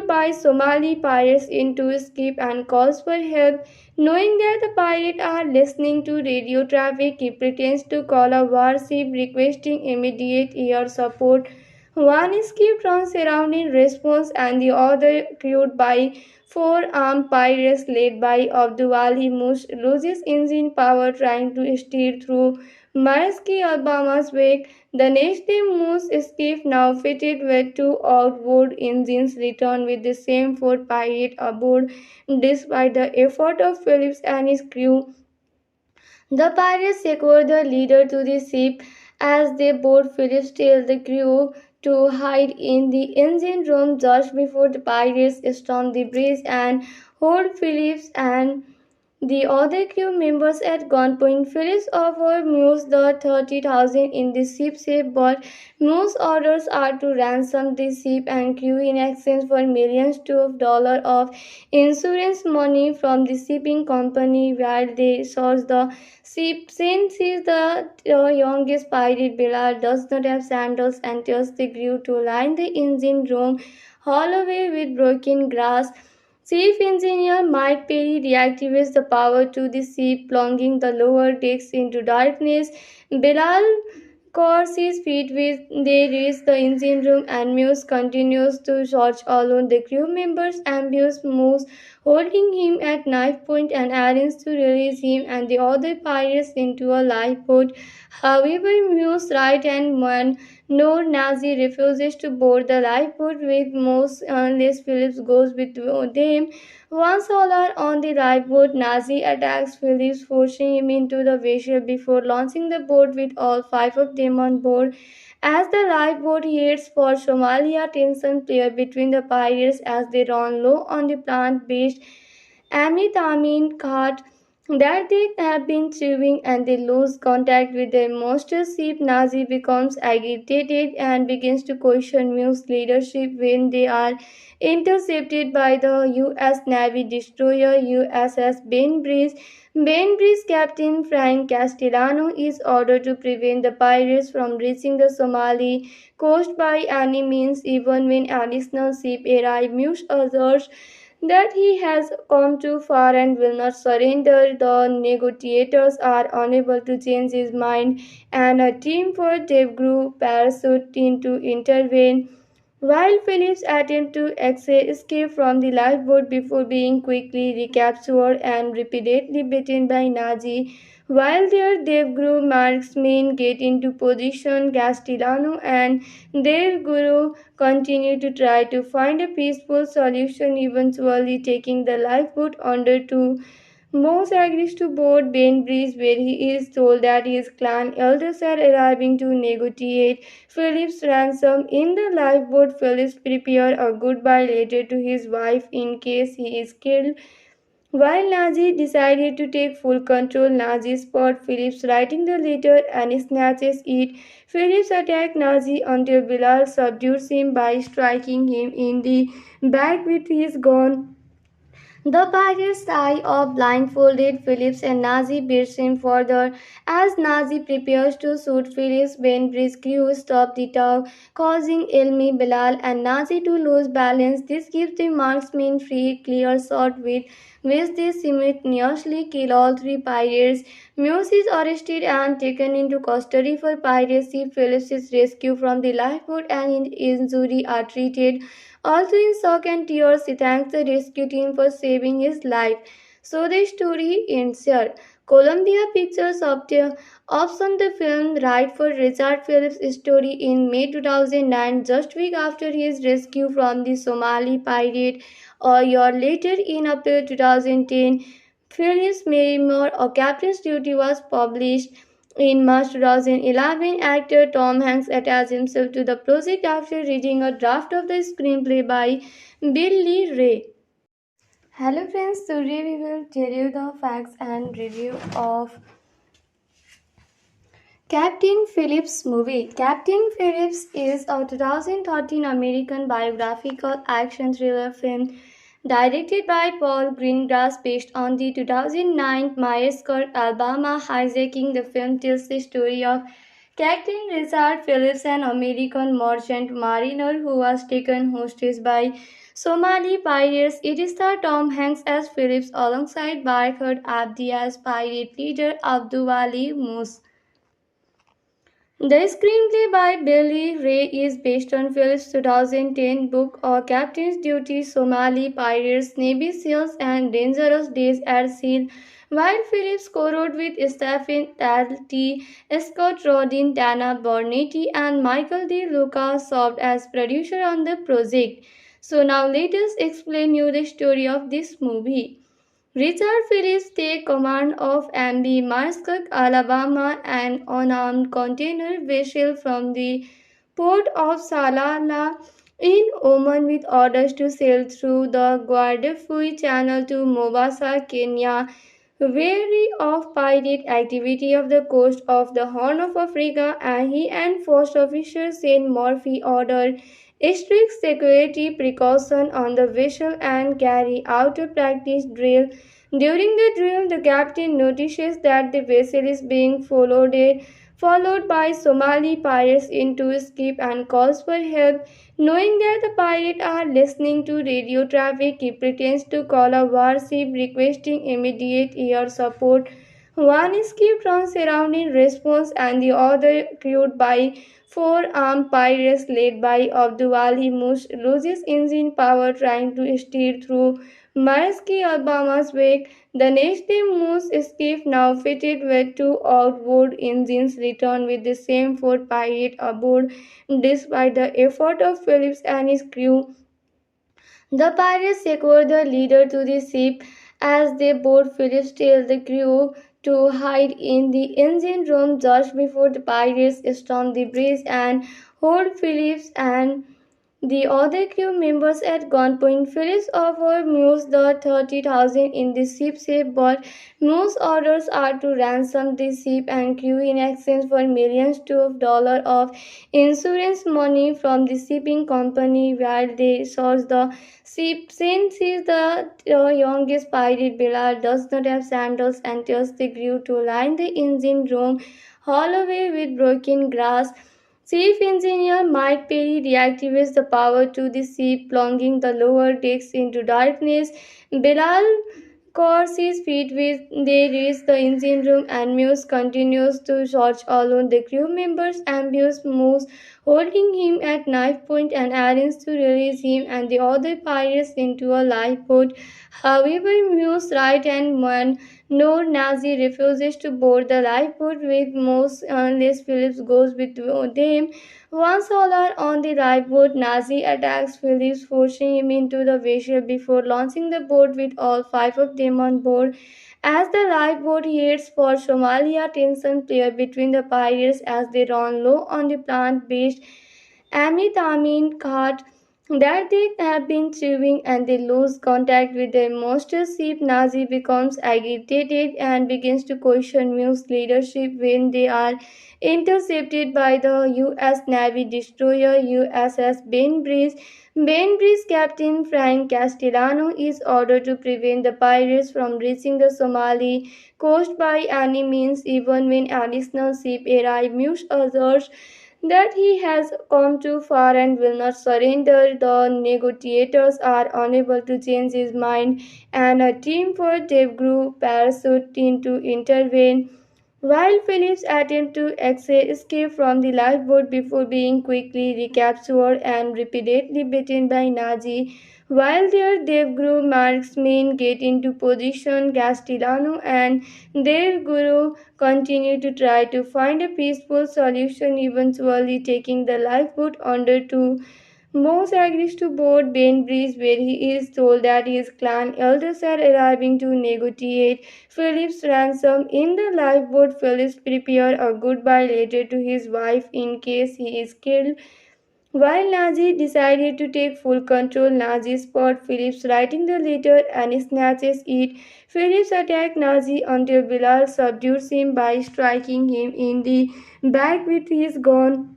by Somali pirates into escape and calls for help. Knowing that the pirates are listening to radio traffic, he pretends to call a warship requesting immediate air support. One skip turns around in response, and the other, crewed by four armed pirates led by Abdulwali Mush, loses engine power trying to steer through Maersk, Alabama's wake. The next day, Moose escape, now fitted with two outboard engines, return with the same four pirates aboard. Despite the effort of Phillips and his crew, the pirates secure the leader to the ship. As they board, Phillips tells the crew to hide in the engine room just before the pirates storm the bridge and hold Phillips and the other crew members at gunpoint. Phillips offered Muse the 30,000 in the ship safe, but Muse orders are to ransom the ship and crew in exchange for millions of dollars of insurance money from the shipping company. While they search the ship, Saint sees the youngest pirate Bilal does not have sandals and tells the crew to line the engine room hallway with broken glass. Chief Engineer Mike Perry reactivates the power to the ship, plunging the lower decks into darkness. Bilal course his feet with they reach the engine room and Muse continues to search alone. The crew members ambush Muse, holding him at knife point and arrange to release him and the other pirates into a lifeboat. However, Muse right hand man Noor Nazi refuses to board the lifeboat with Muse unless Phillips goes with them. Once all are on the lifeboat, Nazi attacks Phillips, forcing him into the vessel before launching the boat with all five of them on board. As the lifeboat heads for Somalia, tension plays between the pirates as they run low on the plant-based ametamin cart that they have been chewing and they lose contact with their monster ship. Nazi becomes agitated and begins to question Mu's leadership when they are intercepted by the U.S. Navy destroyer USS Bainbridge. Bainbridge Captain Frank Castellano is ordered to prevent the pirates from reaching the Somali coast by any means. Even when additional ships arrive, Muse asserts that he has come too far and will not surrender. The negotiators are unable to change his mind, and a team for Devgru parachute in to intervene. While Phillips attempts to escape from the lifeboat before being quickly recaptured and repeatedly beaten by Nazi, while their Devguru marksmen get into position, Castellano and their guru continue to try to find a peaceful solution, eventually taking the lifeboat under to Moss agrees to board Bainbridge, where he is told that his clan elders are arriving to negotiate Philip's ransom. In the lifeboat, Phillips prepares a goodbye letter to his wife in case he is killed. While Nazi decided to take full control, Nazi spots Phillips writing the letter and snatches it. Phillips attacks Nazi until Bilal subdues him by striking him in the back with his gun. The pirates tie off blindfolded Phillips and Nazi beats him further. As Nazi prepares to shoot Phillips, Bainbridge's crew stop the tug, causing Elmi, Bilal, and Nazi to lose balance. This gives the marksmen free, clear shot with which they simultaneously kill all three pirates. Muse is arrested and taken into custody for piracy. Phillips is rescued from the lifeboat and his injuries are treated. Also in shock and tears, he thanks the rescue team for saving his life. So the story ends here. Columbia Pictures optioned the film right for Richard Phillips' story in May 2009, just week after his rescue from the Somali pirate. A year later, in April 2010, Phillips' memoir, A Captain's Duty, was published. In March 2011, actor Tom Hanks attached himself to the project after reading a draft of the screenplay by Bill Lee Ray. Hello friends, today we will tell you the facts and review of Captain Phillips movie. Captain Phillips is a 2013 American biographical action thriller film directed by Paul Greengrass based on the 2009 Myers-Kirk, Alabama hijacking. The film tells the story of Captain Richard Phillips, an American merchant mariner who was taken hostage by Somali pirates. It stars Tom Hanks as Phillips alongside Barkhad Abdi as pirate leader Abdulwali Moose. The screenplay by Billy Ray is based on Phillips' 2010 book A Captain's Duty, Somali Pirates, Navy SEALs, and Dangerous Days at Sea. While Phillips co-wrote with Stephen Talty, Scott Rodin, Tana Bornetti, and Michael De Luca served as producer on the project. So now let us explain you the story of this movie. Richard Phillips takes command of MV Muskeg, Alabama, an unarmed container vessel from the port of Salalah in Oman with orders to sail through the Guadalquivir Channel to Mombasa, Kenya. wary of pirate activity off the coast of the Horn of Africa, and he and first officer Saint Murphy ordered strict security precaution on the vessel and carry out a practice drill. During the drill, the captain notices that the vessel is being followed by Somali pirates into his ship and calls for help. Knowing that the pirates are listening to radio traffic, he pretends to call a warship requesting immediate air support. One ship turns around in response, and the other, crewed by four armed pirates led by Abduwali Mush, loses engine power trying to steer through Maersk Alabama's wake. The next day, Moose escape, now fitted with two outboard engines, returned with the same four pirates aboard. Despite the effort of Phillips and his crew, the pirates secure the leader to the ship. As they board, Phillips tells the crew to hide in the engine room just before the pirates storm the bridge and hold Phillips and the other crew members at gunpoint. Phillips offers Muse the 30,000 in the ship safe, but Muse's orders are to ransom the ship and crew in exchange for millions of dollars of insurance money from the shipping company. While they search the ship, Saint sees the youngest pirate Bilal does not have sandals and tells the crew to line the engine room hallway with broken glass. Chief Engineer Mike Perry reactivates the power to the ship, plunging the lower decks into darkness. Bilal courses feet with they reach the engine room, and Muse continues to search alone. The crew members ambush Muse, holding him at knife point and arrange to release him and the other pirates into a lifeboat. However, Muse's right hand man Noor Nazi refuses to board the lifeboat with Mose unless Phillips goes with them. Once all are on the lifeboat, Nazi attacks Phillips, forcing him into the vessel before launching the boat with all five of them on board. As the lifeboat heads for Somalia, tension plays between the pirates as they run low on the plant-based ametamin cart that they have been chewing, and they lose contact with their monster ship. Nazi becomes agitated and begins to question Muse's leadership when they are intercepted by the U.S. Navy destroyer USS Bainbridge. Bainbridge Captain Frank Castellano is ordered to prevent the pirates from reaching the Somali coast by any means. Even when additional ships arrive, Muse asserts that he has come too far and will not surrender. The negotiators are unable to change his mind, and a team for Devgru parachute in to intervene. While Phillips attempts to escape from the lifeboat before being quickly recaptured and repeatedly beaten by Nazi, while their Devguru marksmen get into position, Castellano and their guru continue to try to find a peaceful solution, eventually taking the lifeboat under to Moss agrees to board Bainbridge, where he is told that his clan elders are arriving to negotiate Philip's ransom. In the lifeboat, Phillips prepares a goodbye letter to his wife in case he is killed. While Nazi decided to take full control, Nazi spots Phillips writing the letter and snatches it. Phillips attacks Nazi until Bilal subdues him by striking him in the back with his gun.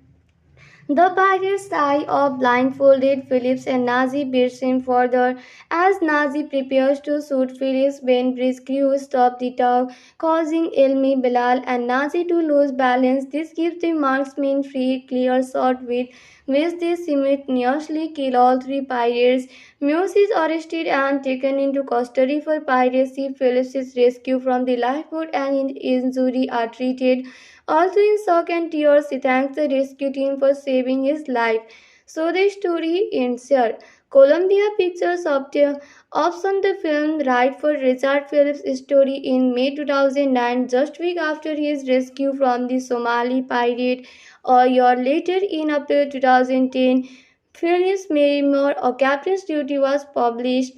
The pirates tie off blindfolded Phillips, and Nazi beats him further. As Nazi prepares to shoot Phillips, Bainbridge's crew stop the tow, causing Elmi, Bilal, and Nazi to lose balance. This gives the marksmen free, clear shot with which they simultaneously kill all three pirates. Muse is arrested and taken into custody for piracy. Phillips is rescued from the lifeboat and his injuries are treated. Also in shock and tears, he thanks the rescue team for saving his life. So the story ends here. Columbia Pictures optioned the film right for Richard Phillips' story in May 2009, just week after his rescue from the Somali pirate. A year later, in April 2010, Phillips' memoir, A Captain's Duty, was published.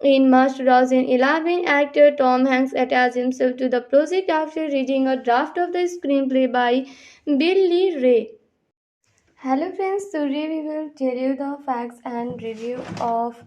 In March 2011, actor Tom Hanks attached himself to the project after reading a draft of the screenplay by Bill Lee Ray. Hello friends, today we will tell you the facts and review of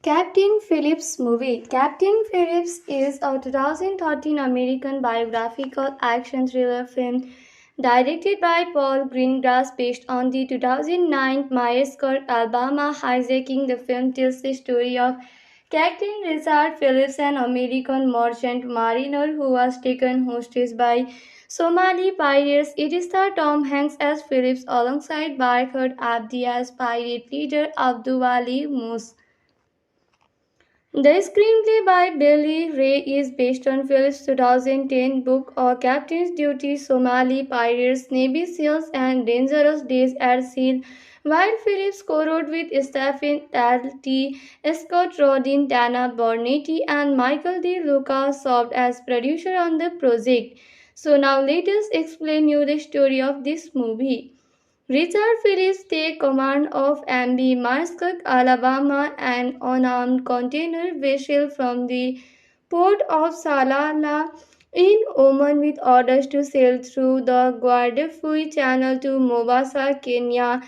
Captain Phillips movie. Captain Phillips is a 2013 American biographical action thriller film directed by Paul Greengrass based on the 2009 Myers-Kirk, Alabama hijacking. The film tells the story of Captain Richard Phillips, an American merchant mariner who was taken hostage by Somali pirates. It stars Tom Hanks as Phillips alongside Barkhad Abdi as pirate leader Abdulwali Moose. The screenplay by Billy Ray is based on Phillips' 2010 book or Captain's Duty Somali Pirates, Navy SEALs, and Dangerous Days at Sea. While Phillips co-wrote with Stephen Talty, Scott Rodin, Dana Bornetti, and Michael De Luca served as producer on the project. So now let us explain you the story of this movie. Richard Phillips takes command of MV Mascot, Alabama, an unarmed container vessel from the port of Salalah in Oman with orders to sail through the Guadalquivir Channel to Mombasa, Kenya.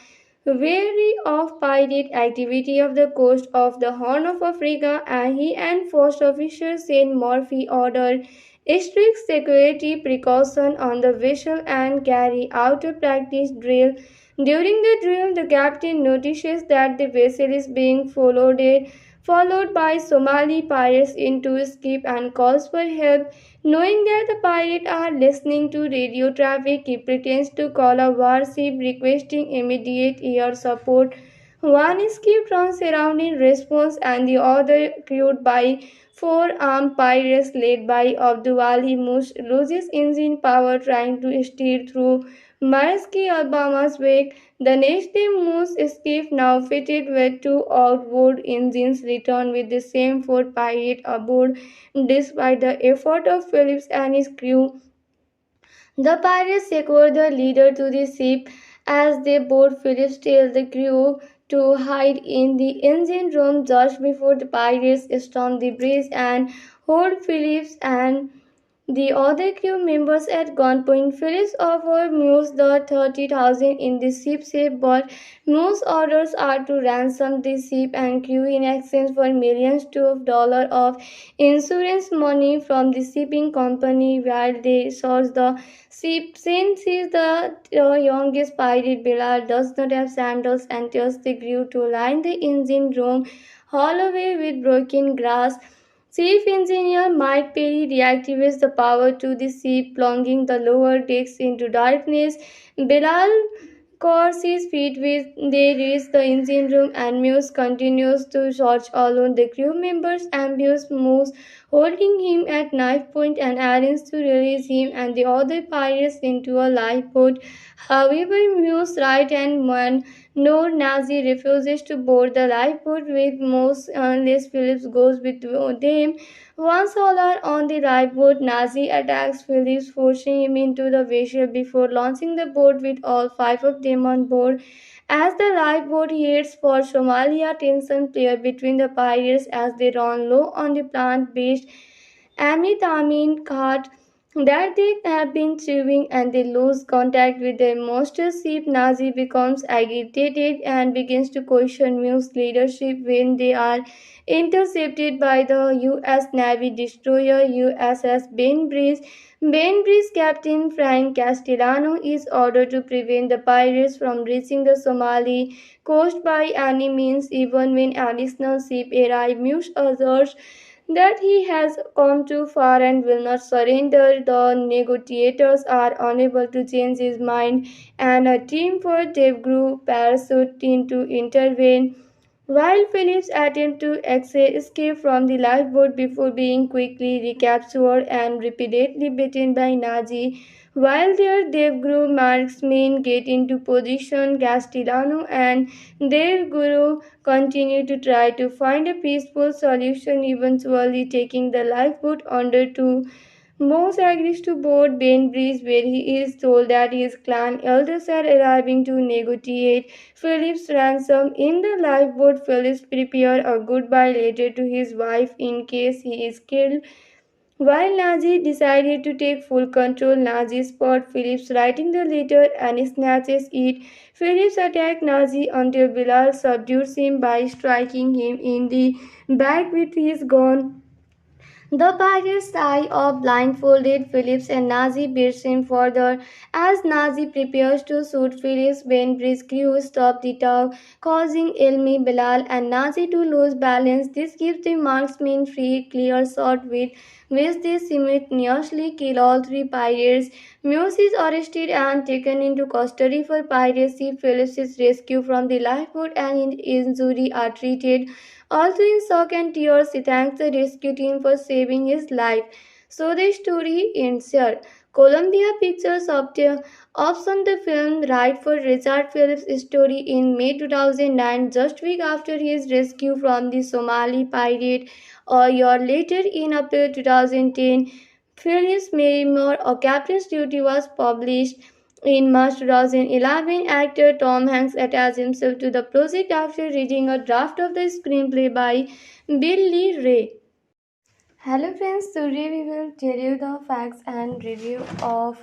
Wary of pirate activity of the coast of the Horn of Africa, and he and first officer Saint Murphy ordered strict security precaution on the vessel and carry out a practice drill. During the drill, the captain notices that the vessel is being followed by Somali pirates into a skip and calls for help. Knowing that the pirates are listening to radio traffic, he pretends to call a warship requesting immediate air support. One skip turns around in response, and the other, crewed by four armed pirates led by Abdulwali Mush, loses engine power trying to steer through Maersk, Alabama's wake. The next day, Moose skip, now fitted with two outboard engines, returned with the same four pirates aboard. Despite the effort of Phillips and his crew, the pirates secure the leader to the ship. As they board, Phillips tells the crew to hide in the engine room just before the pirates storm the bridge and hold Phillips and the other crew members at gunpoint. Phillips offers Muse the 30,000 in the ship safe, but Muse's orders are to ransom the ship and crew in exchange for millions of dollars of insurance money from the shipping company. While they search the ship, Saint sees the youngest pirate Bilal does not have sandals and tells the crew to line the engine room hallway with broken glass. Chief Engineer Mike Perry reactivates the power to the ship, plunging the lower decks into darkness. Bilal course his feet with they reach the engine room and Muse continues to search alone. The crew members ambush Muse, holding him at knife point and arrange to release him and the other pirates into a lifeboat. However, Muse's right hand man Noor Nazi refuses to board the lifeboat with Mose unless Phillips goes with them. Once all are on the lifeboat, Nazi attacks Phillips, forcing him into the vessel before launching the boat with all five of them on board. As the lifeboat heads for Somalia, tension plays between the pirates as they run low on the plant-based ametamin cart that they have been chewing, and they lose contact with their master ship. Nazi becomes agitated and begins to question Muse's leadership when they are intercepted by the U.S. Navy destroyer USS Bainbridge. Bainbridge Captain Frank Castellano is ordered to prevent the pirates from reaching the Somali coast by any means. Even when additional ships arrive, Muse asserts that he has come too far and will not surrender. The negotiators are unable to change his mind, and a team for Devgru parachute in to intervene. While Phillips attempts to escape from the lifeboat before being quickly recaptured and repeatedly beaten by Nazi, while their Devguru marksmen get into position, Castellano and their guru continue to try to find a peaceful solution, eventually taking the lifeboat under to Moss agrees to board Bainbridge, where he is told that his clan elders are arriving to negotiate Philip's ransom. In the lifeboat, Phillips prepares a goodbye letter to his wife in case he is killed. While Nazi decided to take full control, Nazi spot Phillips writing the letter and snatches it. Phillips attacked Nazi until Bilal subdues him by striking him in the back with his gun. The pirates tie off blindfolded Phillips and Nazi beats him further as Nazi prepares to shoot Phillips when bridge crew stop the tug, causing Elmi, Bilal and Nazi to lose balance. This gives the marksmen free clear shot with which they simultaneously kill all three pirates. Muse is arrested and taken into custody for piracy. Phillips is rescued from the lifeboat and his injuries are treated. Also in shock and tears, he thanks the rescue team for saving his life. So the story ends here. Columbia Pictures optioned the film right for Richard Phillips' story in May 2009, just week after his rescue from the Somali pirate. A year later, in April 2010, Phillips' memoir, A Captain's Duty, was published. In March 2011, actor Tom Hanks attached himself to the project after reading a draft of the screenplay by Bill Lee Ray. Hello friends, today we will tell you the facts and review of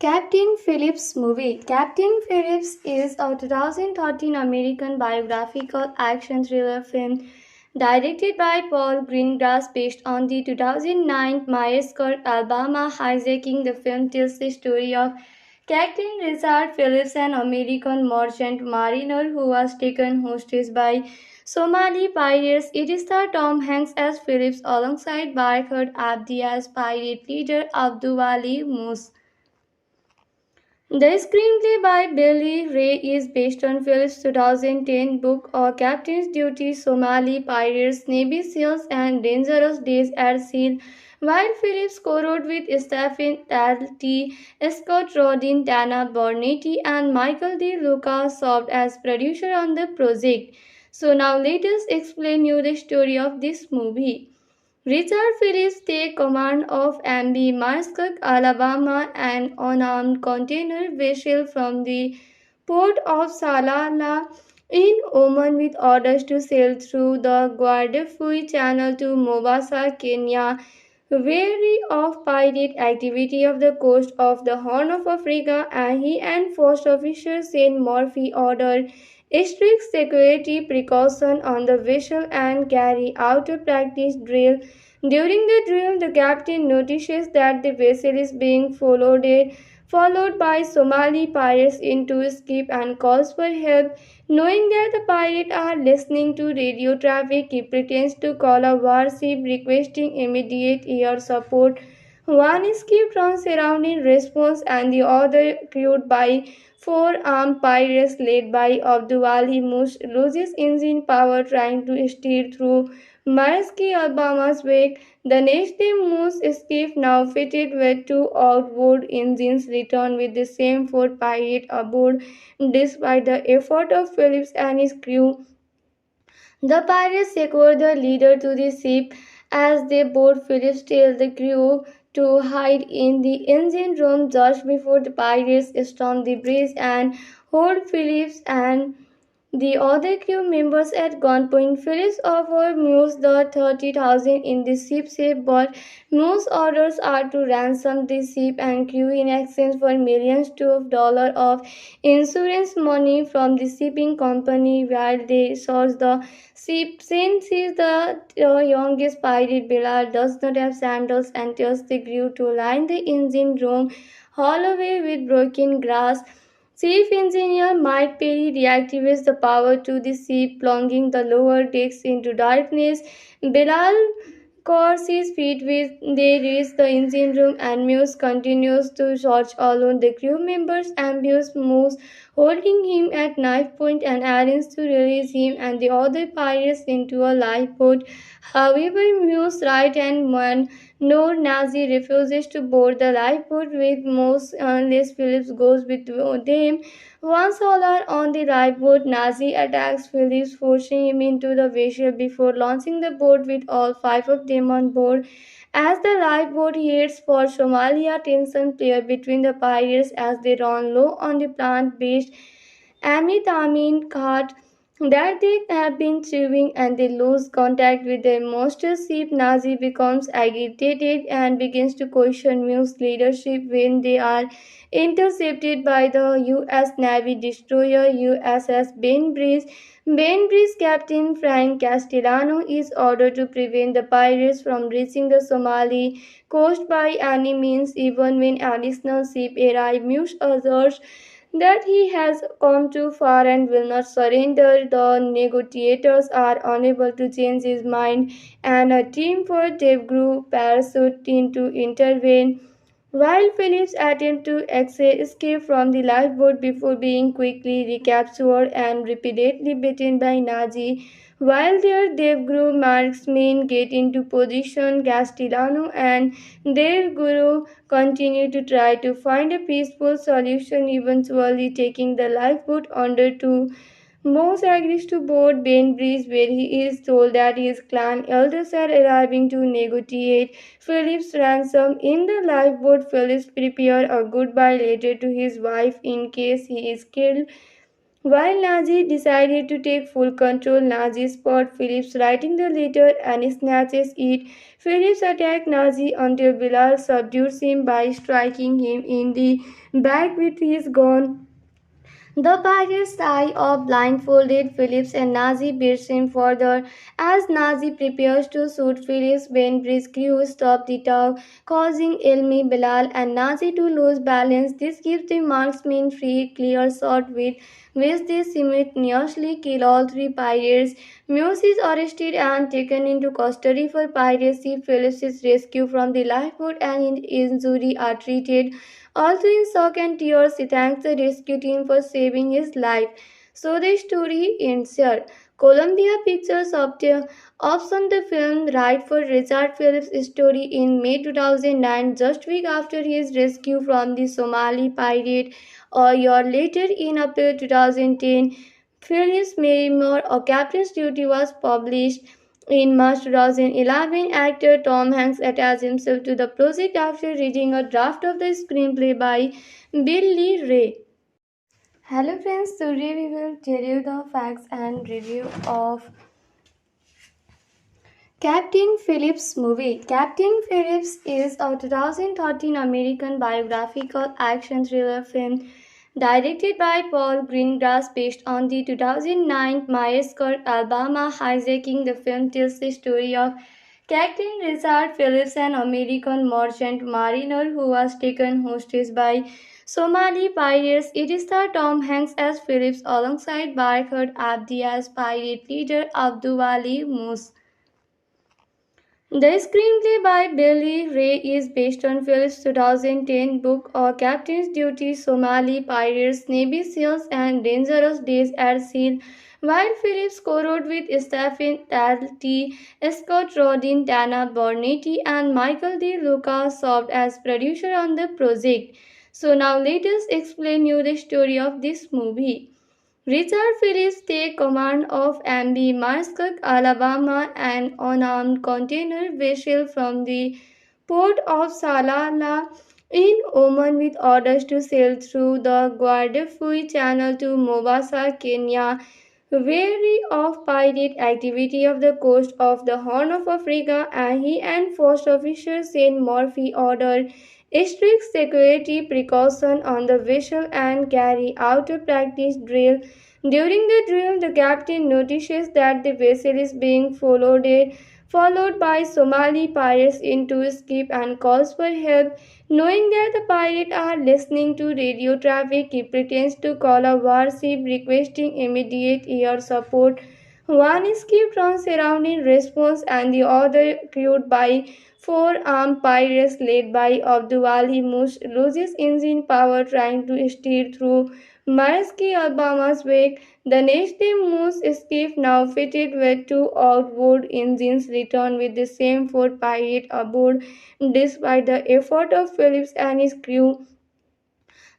Captain Phillips movie. Captain Phillips is a 2013 American biographical action thriller film directed by Paul Greengrass based on the 2009 Myers-Kirk, Alabama hijacking. The film tells the story of Captain Richard Phillips, an American merchant mariner who was taken hostage by Somali pirates. It stars Tom Hanks as Phillips alongside Barkhad Abdi as pirate leader Abdulwali Moose. The screenplay by Billy Ray is based on Phillips' 2010 book A Captain's Duty Somali Pirates, Navy SEALs, and Dangerous Days at Sea. While Phillips co-wrote with Stephen Talty, Scott Rodin, Tana Bornetti, and Michael De Luca served as producer on the project. So now let us explain you the story of this movie. Richard Phillips takes command of MV Marskirk, Alabama, an unarmed container vessel from the port of Salalah in Oman with orders to sail through the Guadalquivir Channel to Mombasa, Kenya. Wary of pirate activity of the coast of the Horn of Africa, and he and first officer Saint Murphy ordered strict security precautions on the vessel and carry out a practice drill. During the drill, the captain notices that the vessel is being followed by Somali pirates into a skip and calls for help. Knowing that the pirates are listening to radio traffic, he pretends to call a warship requesting immediate air support. One skip turns around in response, and the other, crewed by four armed pirates led by Abdulwali Mush, loses engine power trying to steer through Maerski, Alabama's wake. The next day, Moose skip, now fitted with two outboard engines, returned with the same four pirates aboard. Despite the effort of Phillips and his crew, the pirates secure the leader to the ship. As they board, Phillips tells the crew to hide in the engine room just before the pirates storm the bridge and hold Phillips and the other crew members at gunpoint. Phillips offers Muse the 30,000 in the ship safe, but Muse's orders are to ransom the ship and crew in exchange for millions of dollars of insurance money from the shipping company. While they search the ship, since he is the youngest pirate, Bilal does not have sandals and tells the crew to line the engine room hallway with broken glass. Chief Engineer Mike Perry reactivates the power to the ship, plunging the lower decks into darkness. Bilal course his feet when they reach the engine room, and Muse continues to search alone. The crew members ambush Muse, holding him at knife point and arrange to release him and the other pirates into a lifeboat. However, Muse's right-hand man, Noor Nazi, refuses to board the lifeboat with Muse unless Phillips goes with them. Once all are on the lifeboat, Nazi attacks Phillips, forcing him into the vessel before launching the boat with all five of them on board. As the lifeboat heads for Somalia, tension plays between the pirates as they run low on the plant-based Amit Amin Khat. that they have been thriving and they lose contact with their master ship. Nazi becomes agitated and begins to question Mu's leadership when they are intercepted by the US Navy destroyer USS Bainbridge. Bainbridge Captain Frank Castellano is ordered to prevent the pirates from reaching the Somali coast by any means. Even when additional ships arrive, Mu asserts that he has come too far and will not surrender. The negotiators are unable to change his mind, and a team for Devgru parachute in to intervene. While Phillips attempts to escape from the lifeboat before being quickly recaptured and repeatedly beaten by Nazi, while their Devguru marksmen get into position, Castellano and their guru continue to try to find a peaceful solution, eventually taking the lifeboat under to Moss agrees to board Bainbridge, where he is told that his clan elders are arriving to negotiate Philip's ransom. In the lifeboat, Phillips prepares a goodbye letter to his wife in case he is killed. While Nazi decided to take full control, Nazi spots Phillips writing the letter and snatches it. Phillips attacks Nazi until Bilal subdues him by striking him in the back with his gun. The pirates tie off blindfolded Phillips and Nazi beats him further. As Nazi prepares to shoot Phillips, Bainbridge's crew stop the tug, causing Elmi, Bilal, and Nazi to lose balance. This gives the marksmen free, clear shot with which they simultaneously kill all three pirates. Muse is arrested and taken into custody for piracy. Phillips is rescued from the lifeboat and his injuries are treated. Also in shock and tears, he thanks the rescue team for saving his life. So the story ends here. Columbia Pictures optioned the film right for Richard Phillips' story in May 2009, just week after his rescue from the Somali pirate. A year later, in April 2010, Phillips' memoir, A Captain's Duty, was published. In March 2011, actor Tom Hanks attached himself to the project after reading a draft of the screenplay by Bill Lee Ray. Hello friends, today we will tell you the facts and review of Captain Phillips movie. Captain Phillips is a 2013 American biographical action thriller film directed by Paul Greengrass based on the 2009 Myers-Kirk, Alabama hijacking. The film tells the story of Captain Richard Phillips, an American merchant mariner who was taken hostage by Somali pirates. It stars Tom Hanks as Phillips alongside Barkhad Abdi as pirate leader Abdulwali Moose. The screenplay by Billy Ray is based on Phillips' 2010 book A Captain's Duty, Somali Pirates, Navy SEALs, and Dangerous Days at Sea. While Phillips co-wrote with Stephen Talty, Scott Rodin, Dana Bornetti, and Michael De Luca served as producer on the project. So now let us explain you the story of this movie. Richard Phillips takes command of MV Marskak, Alabama, an unarmed container vessel from the port of Salalah in Oman with orders to sail through the Guadalquivir Channel to Mombasa, Kenya. Wary of pirate activity of the coast of the Horn of Africa, and he and first officer Shane Murphy ordered strict security precautions on the vessel and carry out a practice drill. During the drill, the captain notices that the vessel is being followed by Somali pirates into a skip and calls for help. Knowing that the pirates are listening to radio traffic, he pretends to call a warship requesting immediate air support. One skip turns around in response, and the other, crewed by four armed pirates led by Abdulwali Mush, loses engine power trying to steer through Maerski, Alabama's wake. The next day, Moose skip, now fitted with two outboard engines, returned with the same four pirates aboard. Despite the effort of Phillips and his crew,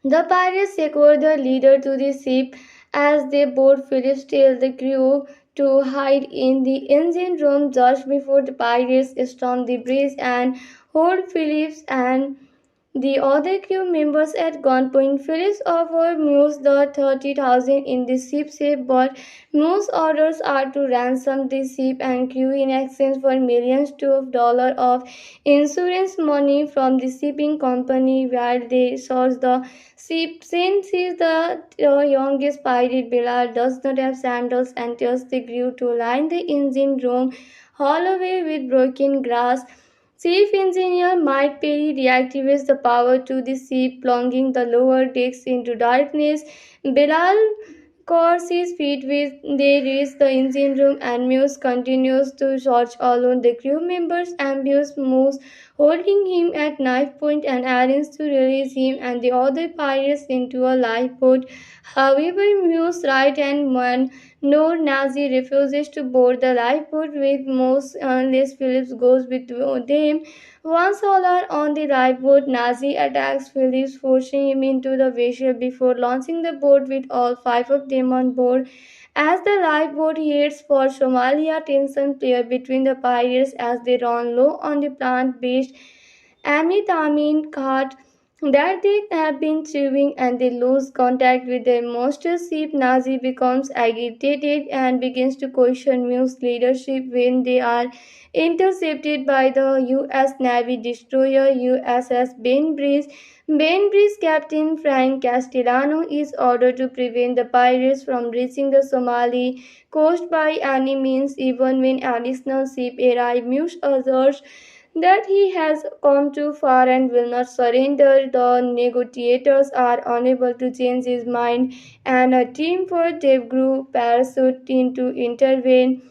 the pirates secure the leader to the ship. As they board, Phillips tells the crew to hide in the engine room just before the pirates storm the bridge and hold Phillips and the other crew members at gunpoint. Phillips offered Muse the 30,000 in the ship safe, but Muse orders are to ransom the ship and crew in exchange for millions of dollars of insurance money from the shipping company while they search the ship. Since he is the youngest pirate, Bilal does not have sandals and tells the crew to line the engine room hallway with broken glass. Chief Engineer Mike Perry reactivates the power to the ship, plunging the lower decks into darkness. Bilal course his feet when they reach the engine room and Muse continues to search alone. The crew members ambush Muse, holding him at knife point and arrange to release him and the other pirates into a lifeboat. However, Muse's right-hand man, Noor Nazi, refuses to board the lifeboat with Muse unless Phillips goes with them. Once all are on the lifeboat, Nazi attacks Phillips, forcing him into the vessel before launching the boat with all five of them on board. As the lifeboat heads for Somalia, tension flares between the pirates as they run low on the plant-based ametamin cart that they have been chewing and they lose contact with their monster ship. Nazi becomes agitated and begins to question Muse's leadership when they are intercepted by the U.S. Navy destroyer USS Bainbridge. Bainbridge Captain Frank Castellano is ordered to prevent the pirates from reaching the Somali coast by any means. Even when additional ships arrive, Muse asserts that he has come too far and will not surrender. The negotiators are unable to change his mind, and a team for Devgru parachute in to intervene.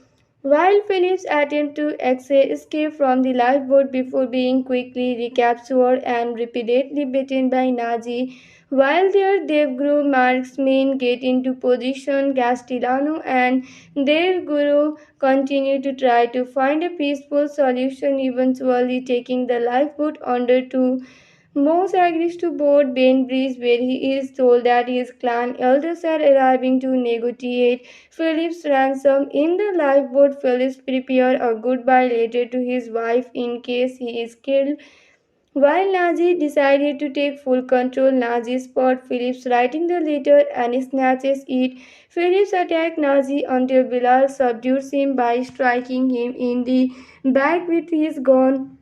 While Phillips attempts to escape from the lifeboat before being quickly recaptured and repeatedly beaten by Nazi, while their Devguru marksmen get into position, Castellano and their guru continue to try to find a peaceful solution, eventually taking the lifeboat under to Moss agrees to board Bainbridge, where he is told that his clan elders are arriving to negotiate Philip's ransom. In the lifeboat, Phillips prepares a goodbye letter to his wife in case he is killed. While Nazi decided to take full control, Nazi spots Phillips writing the letter and snatches it. Phillips attacks Nazi until Bilal subdues him by striking him in the back with his gun.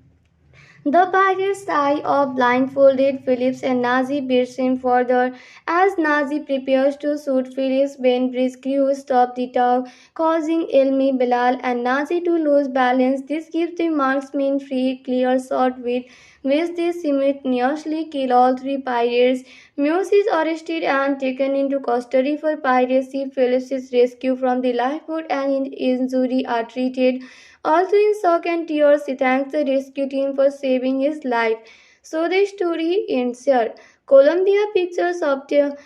The pirates tie up blindfolded Phillips and Nazi beats him further. As Nazi prepares to shoot Phillips, Bainbridge crew stop the tug, causing Elmi, Bilal, and Nazi to lose balance. This gives the marksmen free, clear shot with which they simultaneously kill all three pirates. Muse is arrested and taken into custody for piracy. Phillips is rescued from the lifeboat and his injuries are treated. Also in shock and tears, he thanks the rescue team for saving his life. So the story ends here. Columbia Pictures optioned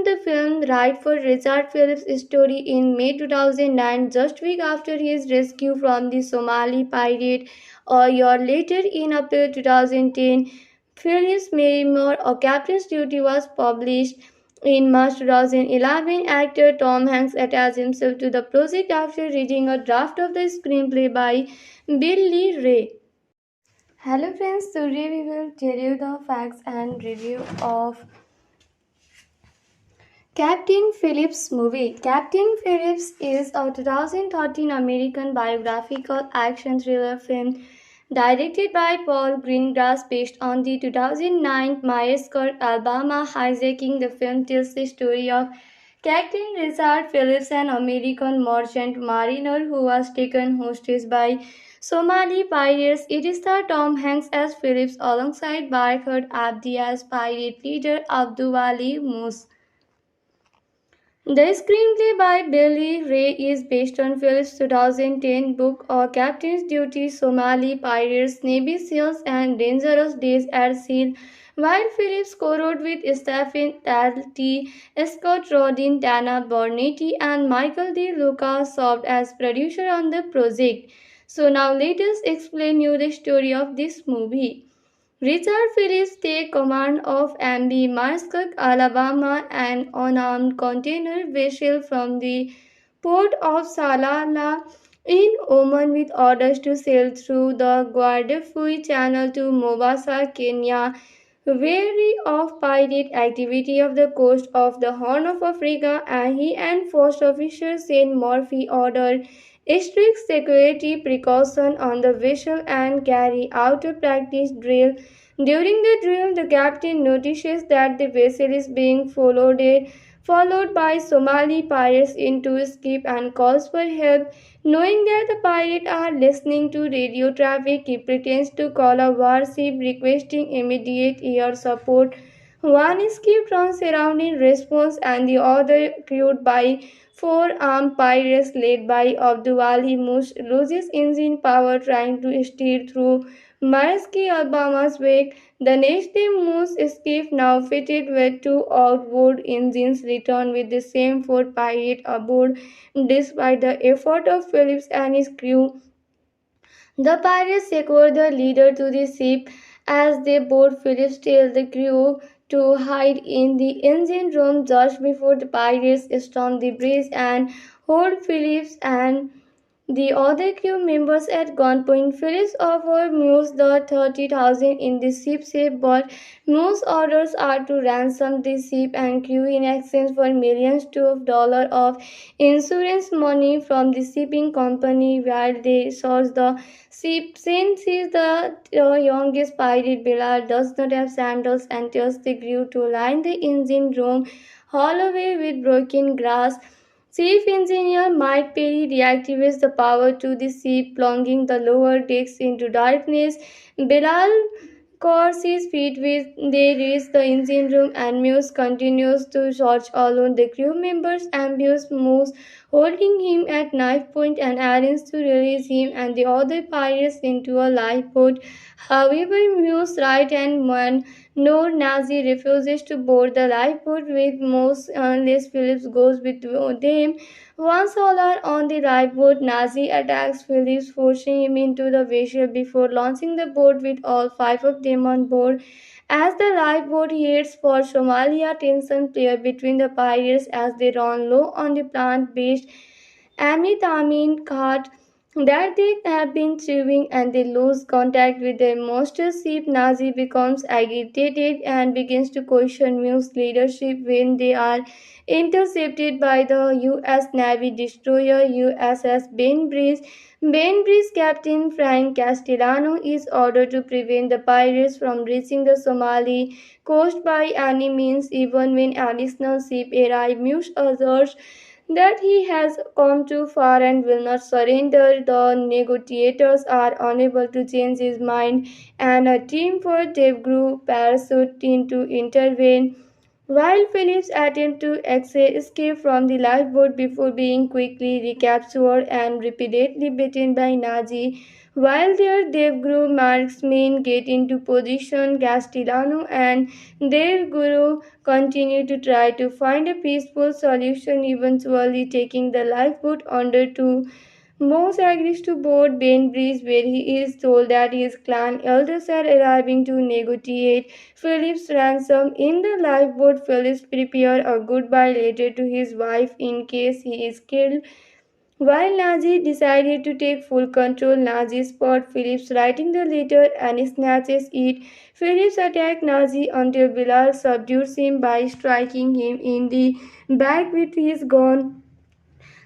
the film right for Richard Phillips' story in May 2009, just week after his rescue from the Somali pirate. A year later, in April 2010, Phillips' memoir, A Captain's Duty, was published. In March 2011, actor Tom Hanks attached himself to the project after reading a draft of the screenplay by Bill Lee Ray. Hello friends, today we will tell you the facts and review of Captain Phillips movie. Captain Phillips is a 2013 American biographical action thriller film directed by Paul Greengrass based on the 2009 Myers-Kirk, Alabama hijacking. The film tells the story of Captain Richard Phillips, an American merchant mariner who was taken hostage by Somali pirates. It stars Tom Hanks as Phillips alongside Barkhad Abdi as pirate leader Abdulwali Moose. The screenplay by Billy Ray is based on Phillips' 2010 book A Captain's Duty, Somali Pirates, Navy SEALs, and Dangerous Days at Sea. While Phillips co-wrote with Stephen Talty, Scott Rodin, Dana Bornetti, and Michael De Luca served as producer on the project. So now let us explain you the story of this movie. Richard Phillips takes command of MV Muskeg, Alabama, an unarmed container vessel from the port of Salalah in Oman with orders to sail through the Guadalquivir Channel to Mombasa, Kenya. wary of pirate activity off the coast of the Horn of Africa, and he and first officer Saint Murphy ordered strict security precaution on the vessel and carry out a practice drill. During the drill, the captain notices that the vessel is being followed by Somali pirates into a skip and calls for help. Knowing that the pirates are listening to radio traffic, he pretends to call a warship requesting immediate air support. One skip turns around in response, and the other, crewed by four armed pirates led by Abdulwali Mush, loses engine power trying to steer through Maerski Alabama's wake. The next day, Moose skip, now fitted with two outboard engines, returned with the same four pirates aboard. Despite the effort of Phillips and his crew, the pirates secured the leader to the ship. As they board, Phillips tells the crew to hide in the engine room just before the pirates storm the bridge and hold Phillips and the other crew members at gunpoint. Phillips offers Muse the 30,000 in the ship safe, but Muse orders are to ransom the ship and crew in exchange for millions of dollars of insurance money from the shipping company. While they search the ship, Saint sees the youngest pirate Bilal does not have sandals and tells the crew to line the engine room hallway with broken glass. Chief Engineer Mike Perry reactivates the power to the ship, plunging the lower decks into darkness. Bilal course his feet when they reach the engine room, and Muse continues to search alone. The crew members ambush Muse, holding him at knife point and arrange to release him and the other pirates into a lifeboat. However, Muse's right hand man Noor Nazi refuses to board the lifeboat with Muse unless Phillips goes with them. Once all are on the lifeboat, Nazi attacks Phillips, forcing him into the vessel before launching the boat with all five of them on board. As the lifeboat heads for Somalia, tension flares between the pirates as they run low on the plant-based Amitamin cart that they have been chewing, and they lose contact with their monster ship. Nazi becomes agitated and begins to question Mu's leadership when they are intercepted by the U.S. Navy destroyer USS Bainbridge. Bainbridge Captain Frank Castellano is ordered to prevent the pirates from reaching the Somali coast by any means. Even when additional ships arrive, Muse asserts that he has come too far and will not surrender. The negotiators are unable to change his mind, and a team for Devgru parachute in to intervene. While Phillips attempts to escape from the lifeboat before being quickly recaptured and repeatedly beaten by Nazi, while their Devguru marksmen get into position, Castellano and their guru continue to try to find a peaceful solution, eventually taking the lifeboat under to Moss agrees to board Bainbridge, where he is told that his clan elders are arriving to negotiate Philip's ransom. In the lifeboat, Phillips prepares a goodbye letter to his wife in case he is killed. While Nazi decided to take full control, Nazi spots Phillips writing the letter and snatches it. Phillips attacks Nazi until Bilal subdues him by striking him in the back with his gun.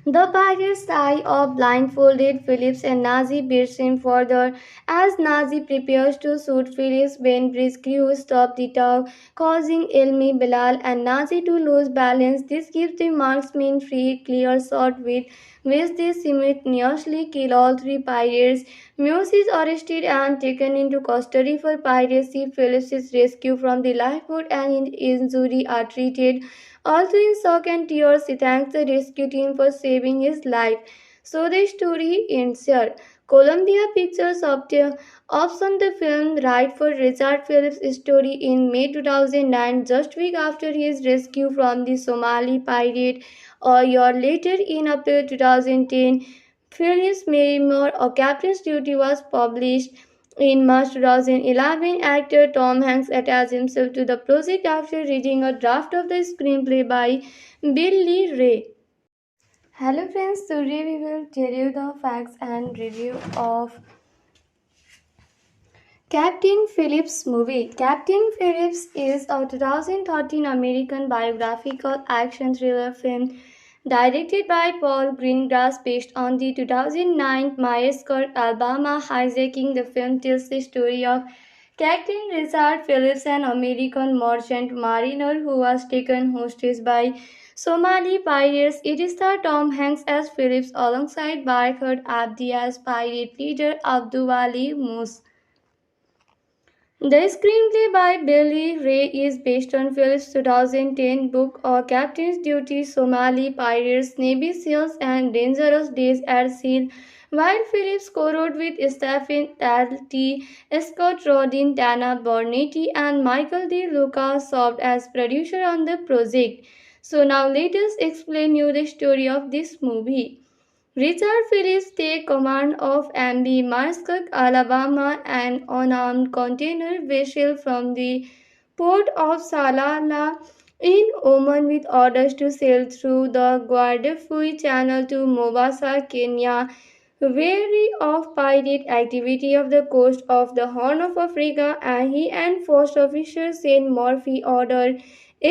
The pirates tie up blindfolded Phillips, and Nazi beats him further. As Nazi prepares to shoot Phillips, Bainbridge crew stop the tug, causing Elmi, Bilal, and Nazi to lose balance. This gives the marksmen free, clear shot with which they simultaneously kill all three pirates. Muse is arrested and taken into custody for piracy. Phillips is rescued from the lifeboat and his injuries are treated. Also in shock and tears, he thanks the rescue team for saving his life. So the story ends here. Columbia Pictures optioned the film right for Richard Phillips' story in May 2009, just week after his rescue from the Somali pirate. A year later, in April 2010, Phillips' memoir, A Captain's Duty, was published. In March 2011, actor Tom Hanks attached himself to the project after reading a draft of the screenplay by Bill Lee Ray. Hello friends, today we will tell you the facts and review of Captain Phillips movie. Captain Phillips is a 2013 American biographical action thriller film directed by Paul Greengrass based on the 2009 Myers-Kirk, Alabama hijacking. The film tells the story of Captain Richard Phillips, an American merchant mariner who was taken hostage by Somali pirates. It stars Tom Hanks as Phillips alongside Barkhad Abdi as pirate leader Abdulwali Moose. The screenplay by Billy Ray is based on Phillips' 2010 book A Captain's Duty Somali Pirates, Navy SEALs, and Dangerous Days at Sea. While Phillips co-wrote with Stephen Talty, Scott Rodin, Dana Bornetti, and Michael De Luca served as producer on the project. So now let us explain you the story of this movie. Richard Phillips takes command of MV Muskeg, Alabama, an unarmed container vessel from the port of Salalah in Oman with orders to sail through the Guadalquivir Channel to Mombasa, Kenya. Wary of pirate activity off the coast of the Horn of Africa, he and first officer Saint Murphy ordered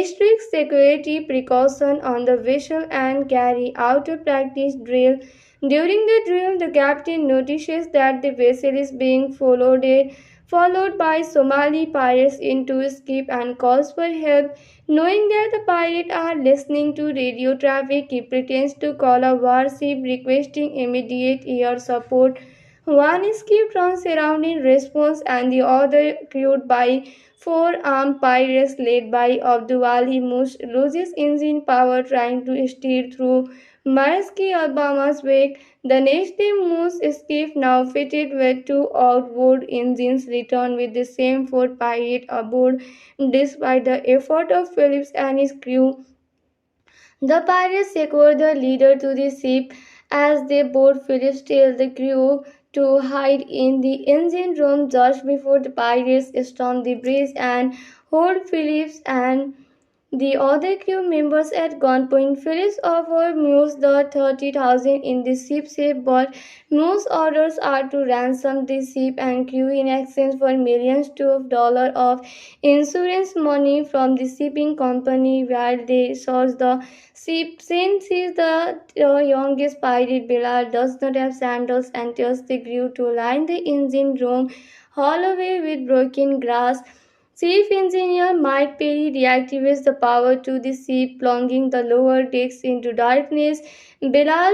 strict security precautions on the vessel and carry out a practice drill. During the drill, the captain notices that the vessel is being followed by Somali pirates into a skip and calls for help. Knowing that the pirates are listening to radio traffic, he pretends to call a warship requesting immediate air support. One skip turns around in response, and the other, crewed by four armed pirates led by Abdulwali Mush, loses engine power trying to steer through Maerski, Alabama's wake. The next day, Moose escape, now fitted with two outboard engines, returned with the same four pirates aboard. Despite the effort of Phillips and his crew, the pirates secure the leader to the ship. As they board, Phillips tells the crew to hide in the engine room just before the pirates storm the bridge and hold Phillips and the other crew members at gunpoint. Phillips offers Muse the 30,000 in the ship safe, but Muse orders are to ransom the ship and crew in exchange for millions of dollars of insurance money from the shipping company. While they search the ship, Sin sees the youngest pirate Bilal does not have sandals and tells the crew to line the engine room hallway with broken glass. Chief Engineer Mike Perry reactivates the power to the ship, plunging the lower decks into darkness. Bilal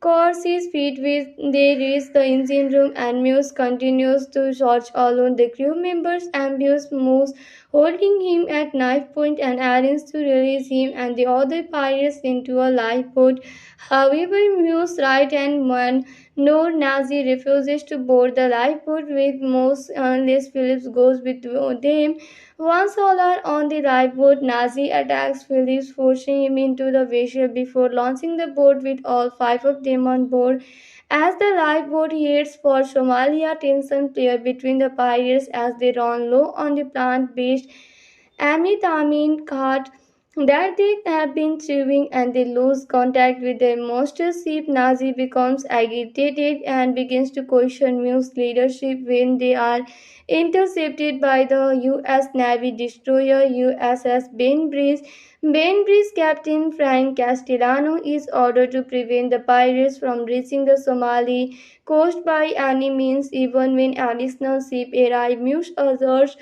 course his feet when they reach the engine room, and Muse continues to search alone. The crew members ambush Muse, holding him at knife point and arrange to release him and the other pirates into a lifeboat. However, Muse right hand man Noor Nazi refuses to board the lifeboat with Mose unless Phillips goes with them. Once all are on the lifeboat, Nazi attacks Phillips, forcing him into the vessel before launching the boat with all five of them on board. As the lifeboat heads for Somalia, tension flares between the pirates as they run low on the plant-based Amin cart that they have been chewing, and they lose contact with their master ship. Nazi becomes agitated and begins to question Mu's leadership when they are intercepted by the U.S. Navy destroyer USS Bainbridge. Bainbridge Captain Frank Castellano is ordered to prevent the pirates from reaching the Somali coast by any means. Even when additional ships arrive, Muse asserts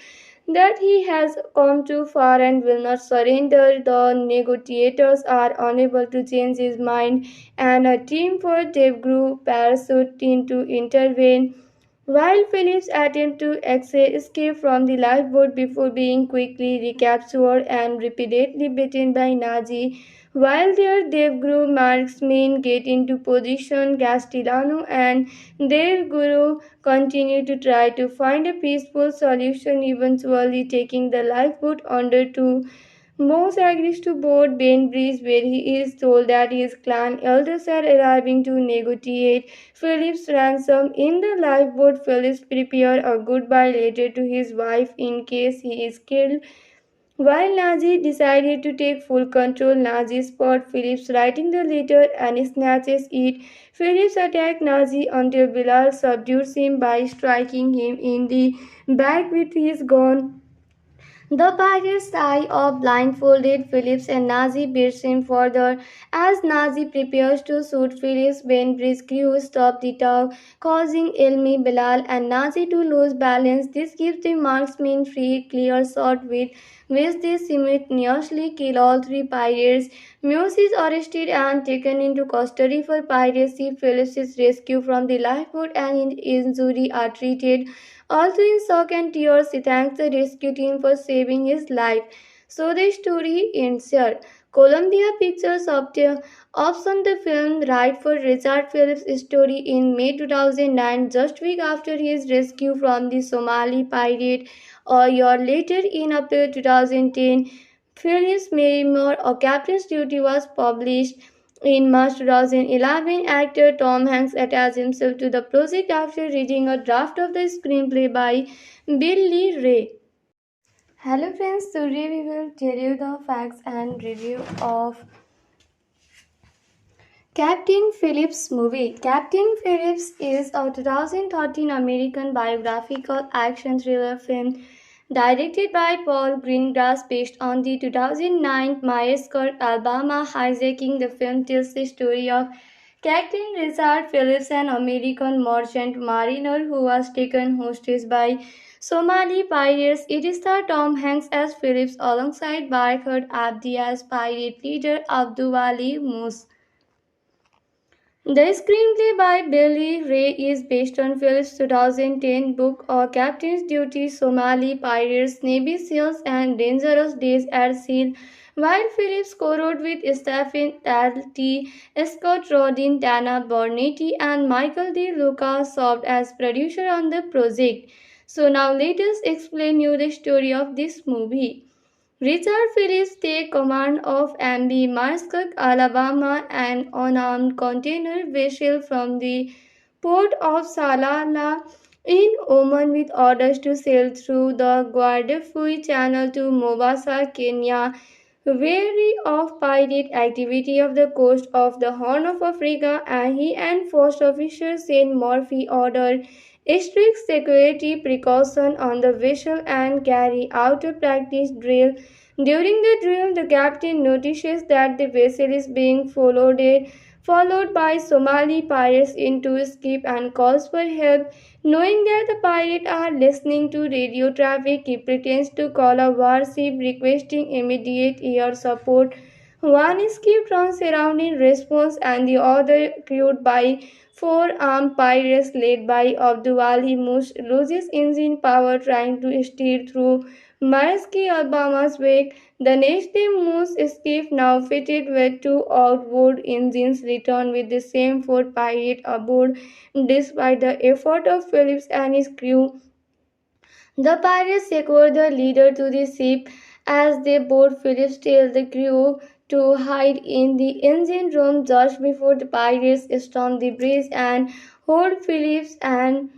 that he has come too far and will not surrender. The negotiators are unable to change his mind, and a team for Devgru parachute in to intervene. While Phillips attempts to escape from the lifeboat before being quickly recaptured and repeatedly beaten by Nazi, while their Devguru marksmen get into position, Castellano and their guru continue to try to find a peaceful solution, eventually taking the lifeboat under to Moss agrees to board Bainbridge, where he is told that his clan elders are arriving to negotiate Philip's ransom. In the lifeboat, Phillips prepares a goodbye letter to his wife in case he is killed. While Nazi decided to take full control, Nazi spot Phillips writing the letter and snatches it. Phillips attacked Nazi until Bilal subdues him by striking him in the back with his gun. The pirates tie off blindfolded Phillips and Nazi beats him further. As Nazi prepares to shoot Phillips, Bainbridge's crew stop the tug, causing Elmi, Bilal, and Nazi to lose balance. This gives the marksmen free, clear shot with which they simultaneously kill all three pirates. Muse is arrested and taken into custody for piracy. Phillips is rescued from the lifeboat and his injuries are treated. Also in shock and tears, he thanks the rescue team for saving his life. So the story ends here. Columbia Pictures optioned the film right for Richard Phillips' story in May 2009, just week after his rescue from the Somali pirate. A year later, in April 2010, Phillips' memoir, A Captain's Duty, was published. In March 2011, actor Tom Hanks attached himself to the project after reading a draft of the screenplay by Bill Lee Ray. Hello friends, today we will tell you the facts and review of Captain Phillips movie. Captain Phillips is a 2013 American biographical action thriller film directed by Paul Greengrass based on the 2009 Myers-Kirk, Alabama hijacking. The film tells the story of Captain Richard Phillips, an American merchant mariner who was taken hostage by Somali pirates. It stars Tom Hanks as Phillips alongside Barkhad Abdi as pirate leader Abdulwali Moose. The screenplay by Billy Ray is based on Phillips' 2010 book A Captain's Duty Somali Pirates, Navy SEALs, and Dangerous Days at Sea. While Phillips co-wrote with Stephen Talty, Scott Rodin, Dana Bornetti, and Michael De Luca served as producer on the project. So now let us explain you the story of this movie. Richard Phillips takes command of MV Muskeg, Alabama, an unarmed container vessel from the port of Salalah in Oman with orders to sail through the Guadalquivir Channel to Mombasa, Kenya. Wary of pirate activity off the coast of the Horn of Africa, and he and first officer Shane Murphy ordered strict security precautions on the vessel and carry out a practice drill. During the drill, the captain notices that the vessel is being followed by Somali pirates into a skip and calls for help. Knowing that the pirates are listening to radio traffic, he pretends to call a warship requesting immediate air support. One skip turns around in response, and the other, crewed by four armed pirates led by Abdulwali Mush, loses engine power trying to steer through Maerski, Alabama's wake. The next day, Moose skip, now fitted with two outboard engines, returned with the same four pirates aboard. Despite the effort of Phillips and his crew, the pirates secure the leader to the ship. As they board, Phillips tells the crew to hide in the engine room just before the pirates storm the bridge and hold Phillips and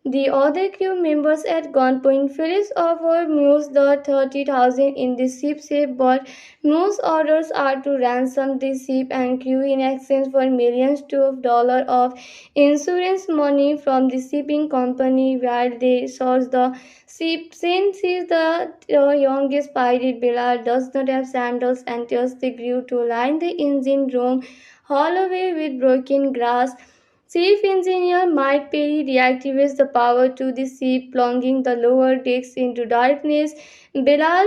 the other crew members at gunpoint. Phillips offers Muse the 30,000 in the ship safe, but Muse orders are to ransom the ship and crew in exchange for millions of dollars of insurance money from the shipping company. While they search the ship, Shane sees the youngest pirate Bilal does not have sandals and tells the crew to line the engine room hallway with broken glass. Chief Engineer Mike Perry reactivates the power to the ship, plunging the lower decks into darkness. Bilal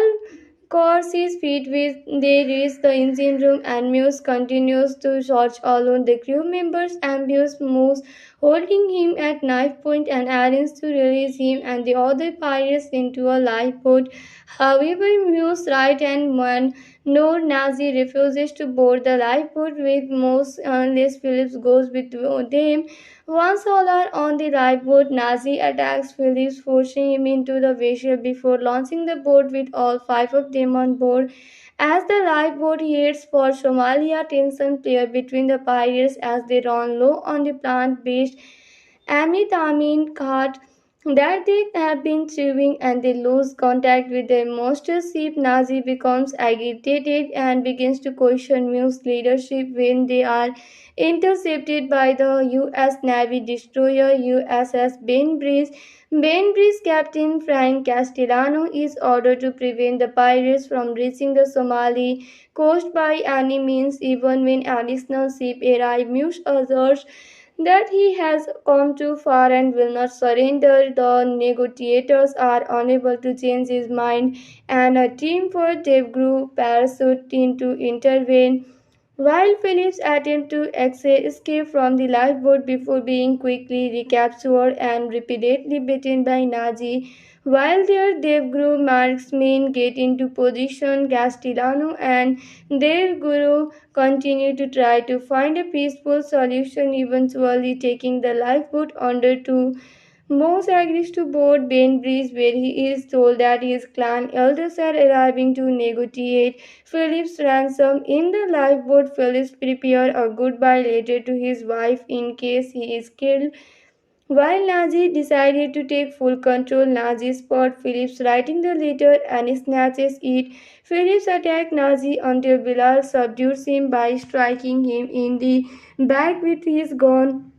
course his feet with they reach the engine room and Muse continues to search alone. The crew members ambush Muse, holding him at knife point and arrange to release him and the other pirates into a lifeboat. However, Muse's right hand man Noor Nazi refuses to board the lifeboat with Muse unless Phillips goes with them. Once all are on the lifeboat, Nazi attacks Phillips, forcing him into the vessel before launching the boat with all five of them on board. As the lifeboat heads for Somalia, tension plays between the pirates as they run low on the plant-based Amit Amin Khat. that they have been chewing and they lose contact with their master ship. Nazi becomes agitated and begins to question Mu's leadership when they are intercepted by the US Navy destroyer USS Bainbridge. Bainbridge Captain Frank Castellano is ordered to prevent the pirates from reaching the Somali coast by any means. Even when additional ships arrive, Mu asserts that he has come too far and will not surrender. The negotiators are unable to change his mind, and a team for Dave Grew parachute in to intervene. While Phillips attempts to escape from the lifeboat before being quickly recaptured and repeatedly beaten by Nazi, while their Devguru marksmen get into position, Castellano and their guru continue to try to find a peaceful solution, eventually taking the lifeboat under to Moss agrees to board Bainbridge, where he is told that his clan elders are arriving to negotiate Philip's ransom. In the lifeboat, Phillips prepares a goodbye letter to his wife in case he is killed. While Nazi decided to take full control, Nazi spots Phillips writing the letter and snatches it. Phillips attacks Nazi until Bilal subdues him by striking him in the back with his gun.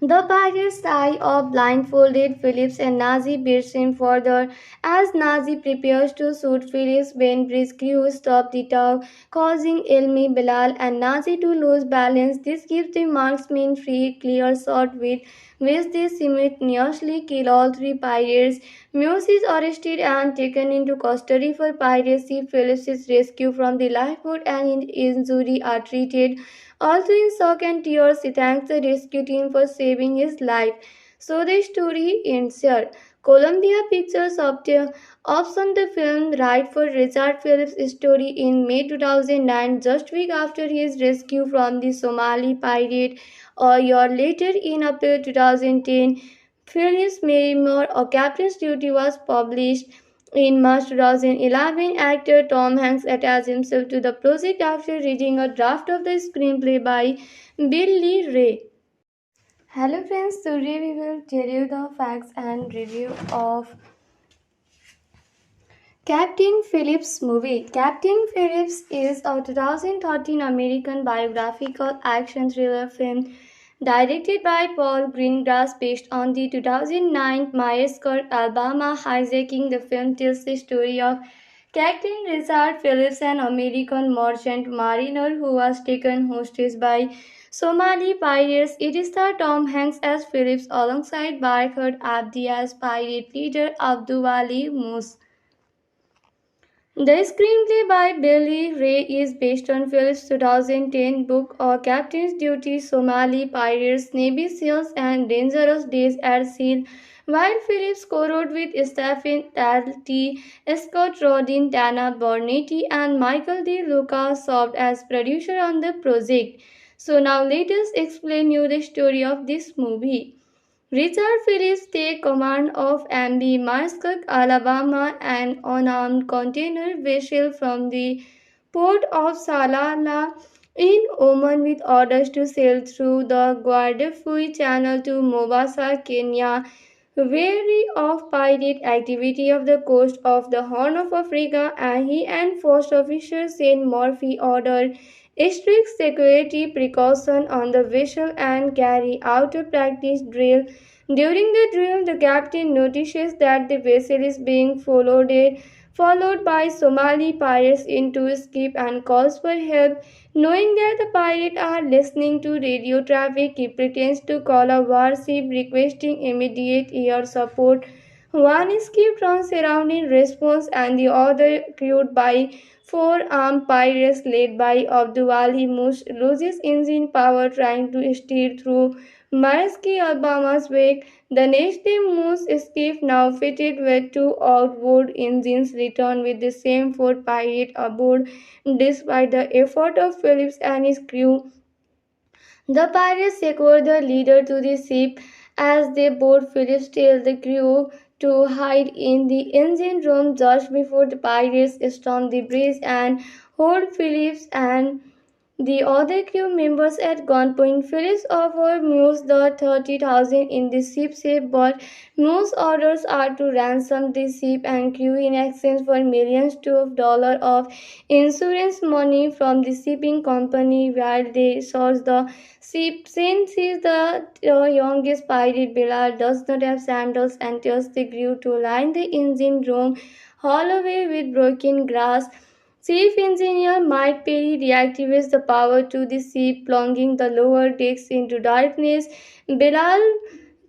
The pirates tie off blindfolded Phillips and Nazi beats him further. As Nazi prepares to shoot Phillips, Bainbridge crew stop the tug, causing Elmi, Bilal, and Nazi to lose balance. This gives the marksmen free, clear shot with which they simultaneously kill all three pirates. Muse is arrested and taken into custody for piracy. Phillips is rescued from the lifeboat and his injuries are treated. Also in shock and tears, he thanks the rescue team for saving his life. So the story ends here. Columbia Pictures optioned the film right for Richard Phillips' story in May 2009, just week after his rescue from the Somali pirate. A year later, in April 2010, Phillips' memoir, A Captain's Duty, was published. In March 2011, actor Tom Hanks attached himself to the project after reading a draft of the screenplay by Bill Lee Ray. Hello friends, today we will tell you the facts and review of Captain Phillips movie. Captain Phillips is a 2013 American biographical action thriller film directed by Paul Greengrass based on the 2009 Myers-Kirk, Alabama hijacking. The film tells the story of Captain Richard Phillips, an American merchant mariner who was taken hostage by Somali pirates. It stars Tom Hanks as Phillips alongside Barkhad Abdi as pirate leader Abdulwali Moose. The screenplay by Billy Ray is based on Phillips' 2010 book A Captain's Duty, Somali Pirates, Navy SEALs, and Dangerous Days at Sea. While Phillips co-wrote with Stephen Talty, Scott Rodin, Dana Bornetti, and Michael De Luca served as producer on the project. So now let us explain you the story of this movie. Richard Phillips takes command of MV Mascot, Alabama, an unarmed container vessel from the port of Salalah in Oman with orders to sail through the Guadalquivir Channel to Mombasa, Kenya. Wary of pirate activity off the coast of the Horn of Africa, and he and first officer Shane Murphy ordered strict security precautions on the vessel and carry out a practice drill. During the drill, the captain notices that the vessel is being followed by Somali pirates into escape and calls for help. Knowing that the pirates are listening to radio traffic, he pretends to call a warship requesting immediate air support. One escape runs around in response, and the other, crewed by four armed pirates led by Abdulwali Mush, loses engine power trying to steer through Maersk, Alabama's wake. The next day, Moose escape, now fitted with two outboard engines, returned with the same four pirates aboard. Despite the effort of Phillips and his crew, the pirates secure the leader to the ship. As they board, Phillips tells the crew to hide in the engine room just before the pirates storm the bridge and hold Phillips and the other crew members at gunpoint. Phillips offered Muse the 30,000 in the ship safe, but Muse orders are to ransom the ship and crew in exchange for millions of dollars of insurance money from the shipping company while they search the ship. Since he is the youngest pirate, Bilal does not have sandals and tells the crew to line the engine room hallway with broken glass. Chief Engineer Mike Perry reactivates the power to the ship, plunging the lower decks into darkness. Bilal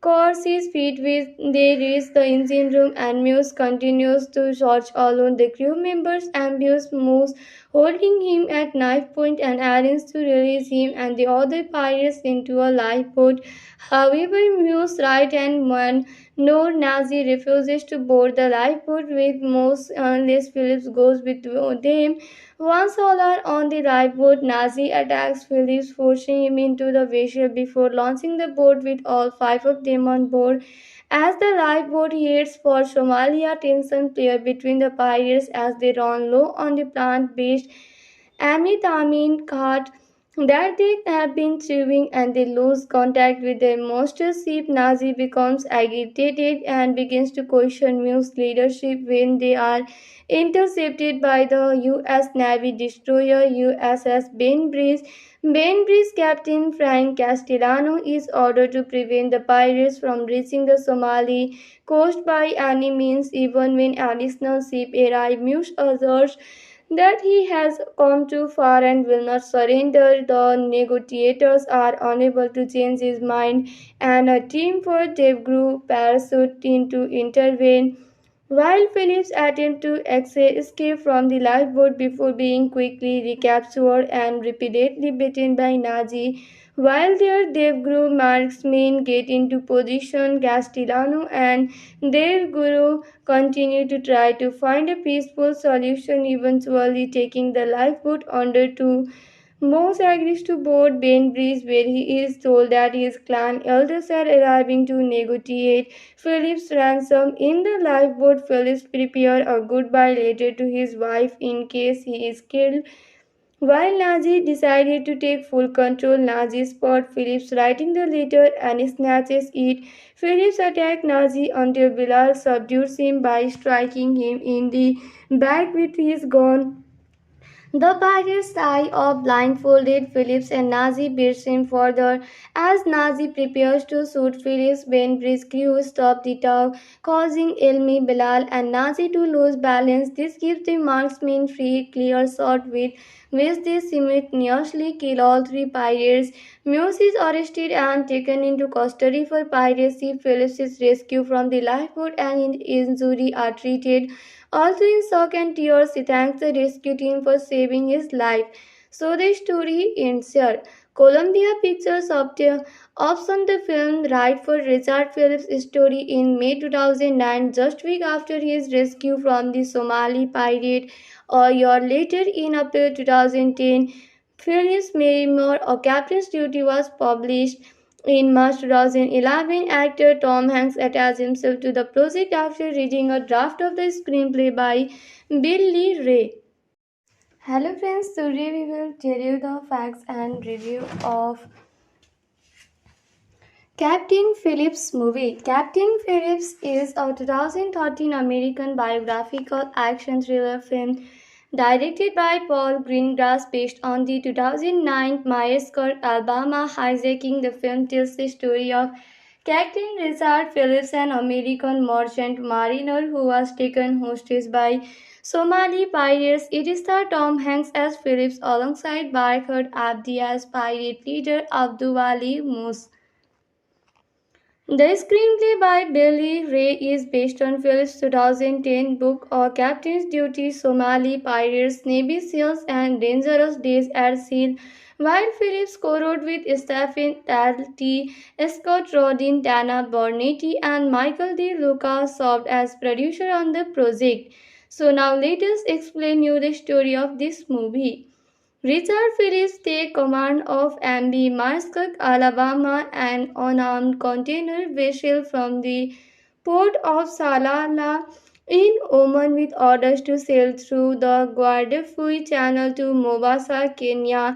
course his feet when they reach the engine room and Muse continues to search alone. The crew members ambush Muse, holding him at knife point and arrange to release him and the other pirates into a lifeboat. However, Muse right hand man Noor Nazi refuses to board the lifeboat with Muse unless Phillips goes with them. Once all are on the lifeboat, Nazi attacks Phillips, forcing him into the vessel before launching the boat with all five of them on board. As the lifeboat heads for Somalia, tension plays between the pirates as they run low on the plant-based ametamin cart that they have been chewing and they lose contact with their master ship. Nazi becomes agitated and begins to question Mu's leadership when they are intercepted by the U.S. Navy destroyer USS Bainbridge. Bainbridge Captain Frank Castellano is ordered to prevent the pirates from reaching the Somali coast by any means. Even when additional ships arrive, Muse asserts that he has come too far and will not surrender. The negotiators are unable to change his mind, and a team for Devgru parachute in to intervene. While Phillips attempts to escape from the lifeboat before being quickly recaptured and repeatedly beaten by Nazi, while their Devguru marksmen get into position, Castellano and their guru continue to try to find a peaceful solution, eventually taking the lifeboat under to Moss agrees to board Bainbridge, where he is told that his clan elders are arriving to negotiate Philip's ransom. In the lifeboat, Phillips prepares a goodbye letter to his wife in case he is killed. While Nazi decided to take full control, Nazi spots Phillips writing the letter and snatches it. Phillips attacks Nazi until Bilal subdues him by striking him in the back with his gun. The pirates tie up blindfolded Phillips and Nazi beats him further. As Nazi prepares to shoot Phillips, Bainbridge's crew stop the tug, causing Elmi, Bilal, and Nazi to lose balance. This gives the marksmen free, clear shot with which they simultaneously kill all three pirates. Muse is arrested and taken into custody for piracy. Phillips is rescued from the lifeboat and his injuries are treated. Also in shock and tears, he thanks the rescue team for saving his life. So the story ends here. Columbia Pictures optioned the film right for Richard Phillips' story in May 2009, just week after his rescue from the Somali pirate. A year later, in April 2010, Phillips' memoir, A Captain's Duty, was published. In March 2011, actor Tom Hanks attached himself to the project after reading a draft of the screenplay by Bill Lee Ray. Hello friends, today we will tell you the facts and review of Captain Phillips movie. Captain Phillips is a 2013 American biographical action thriller film directed by Paul Greengrass based on the 2009 Myers-Kirk, Alabama hijacking. The film tells the story of Captain Richard Phillips, an American merchant mariner who was taken hostage by Somali pirates. It stars Tom Hanks as Phillips alongside Barkhad Abdi as pirate leader Abdulwali Moose. The screenplay by Billy Ray is based on Phillips' 2010 book A Captain's Duty, Somali Pirates, Navy SEALs, and Dangerous Days at Sea. While Phillips co-wrote with Stephen Talty, Scott Rodin, Dana Bornetti, and Michael De Luca served as producer on the project. So now let us explain you the story of this movie. Richard Phillips takes command of MV Mascot, Alabama, an unarmed container vessel from the port of Salalah in Oman with orders to sail through the Guadalquivir Channel to Mombasa, Kenya.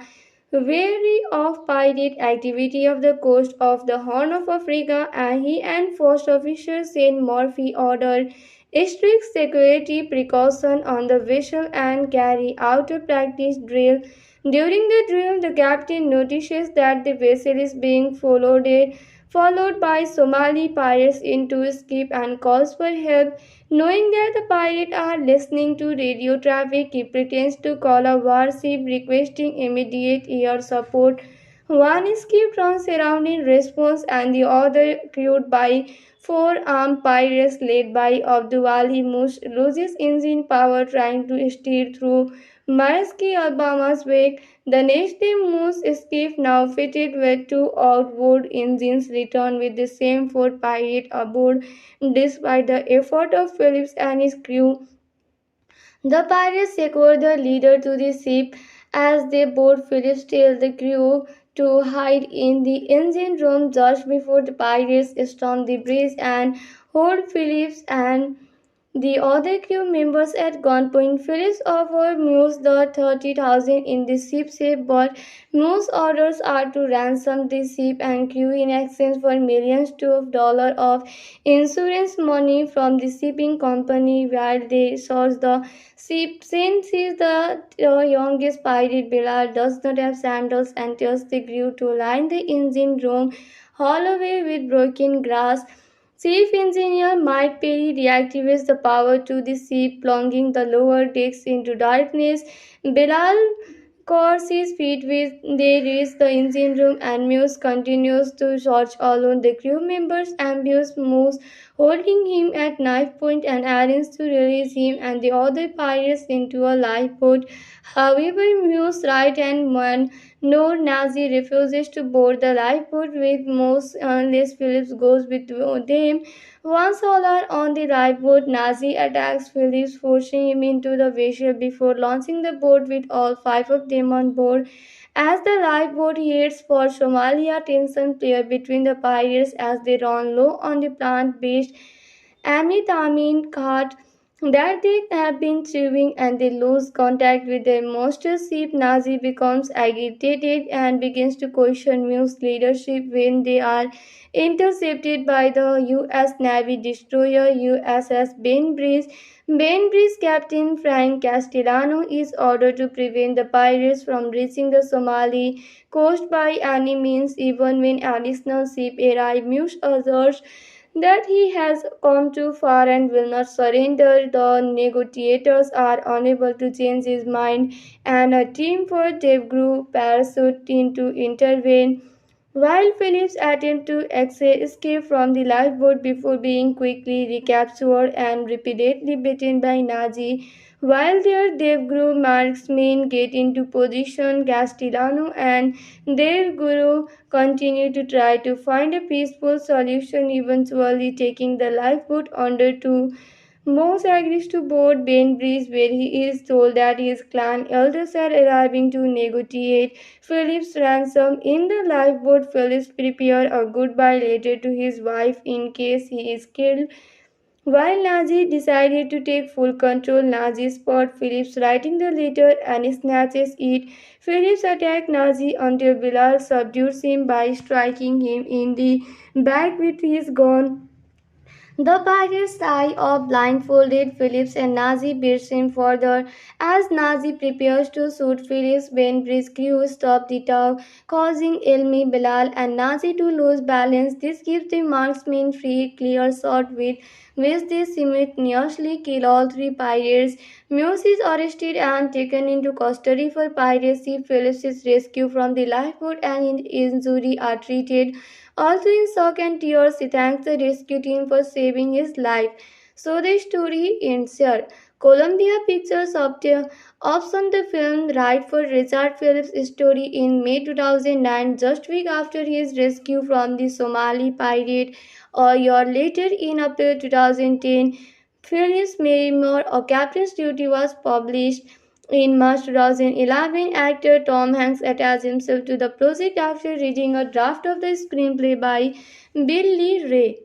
wary of pirate activity off the coast of the Horn of Africa, and he and first officer Saint Murphy ordered strict security precaution on the vessel and carry out a practice drill. During the drill, the captain notices that the vessel is being followed by Somali pirates into a skip and calls for help. Knowing that the pirates are listening to radio traffic, he pretends to call a warship requesting immediate air support. One skip turns around in response, and the other, crewed by four armed pirates led by Abdulwali Mush, loses engine power trying to steer through Maersk Alabama's wake. The next day, Moose skip, now fitted with two outboard engines, returned with the same four pirates aboard. Despite the effort of Phillips and his crew, the pirates secured the leader to the ship. As they board, Phillips tells the crew to hide in the engine room just before the pirates storm the bridge and hold Phillips and the other crew members at gunpoint. Phillips offers Muse the 30,000 in the ship's shape, but Muse orders are to ransom the ship and crew in exchange for millions of dollars of insurance money from the shipping company. While they search the ship, Sin sees the youngest pirate Bilal does not have sandals and tells the crew to line the engine room hallway with broken glass. Chief Engineer Mike Perry reactivates the power to the ship, plunging the lower decks into darkness. Bilal course his feet with they reach the engine room and Muse continues to search alone. The crew members ambush Muse, holding him at knife point and arrange to release him and the other pirates into a lifeboat. However, Muse right hand man Noor Nazi refuses to board the lifeboat with Muse unless Phillips goes with them. Once all are on the lifeboat, Nazi attacks Phillips, forcing him into the vessel before launching the boat with all five of them on board. As the lifeboat heads for Somalia, tension plays between the pirates as they run low on the plant-based ametamin cart that they have been chewing, and they lose contact with their master ship. Nazi becomes agitated and begins to question Mu's leadership when they are intercepted by the U.S. Navy destroyer USS Bainbridge. Bainbridge Captain Frank Castellano is ordered to prevent the pirates from reaching the Somali coast by any means. Even when additional ships arrive, Muse asserts that he has come too far and will not surrender. The negotiators are unable to change his mind, and a team for Devgru parachute in to intervene. While Phillips attempts to escape from the lifeboat before being quickly recaptured and repeatedly beaten by Nazi, while their Devguru marksmen get into position, Castellano and their guru continue to try to find a peaceful solution, eventually taking the lifeboat under to Moss agrees to board Bainbridge, where he is told that his clan elders are arriving to negotiate Philip's ransom. In the lifeboat, Phillips prepares a goodbye letter to his wife in case he is killed. While Nazi decided to take full control, Nazi spots Phillips writing the letter and snatches it. Phillips attacks Nazi until Bilal subdues him by striking him in the back with his gun. The pirates tie off blindfolded Phillips and Nazi beats him further. As Nazi prepares to shoot Phillips, Bainbridge crew stop the tug, causing Elmi, Bilal, and Nazi to lose balance. This gives the marksmen free, clear shot with which they simultaneously kill all three pirates. Muse is arrested and taken into custody for piracy. Phillips is rescued from the lifeboat and his injuries are treated. Also in shock and tears, he thanks the rescue team for saving his life. So the story ends here. Columbia Pictures optioned the film right for Richard Phillips' story in May 2009, just week after his rescue from the Somali pirate. A year later, in April 2010, Phillips' memoir, A Captain's Duty, was published. In March 2011, actor Tom Hanks attached himself to the project after reading a draft of the screenplay by Bill Lee Ray.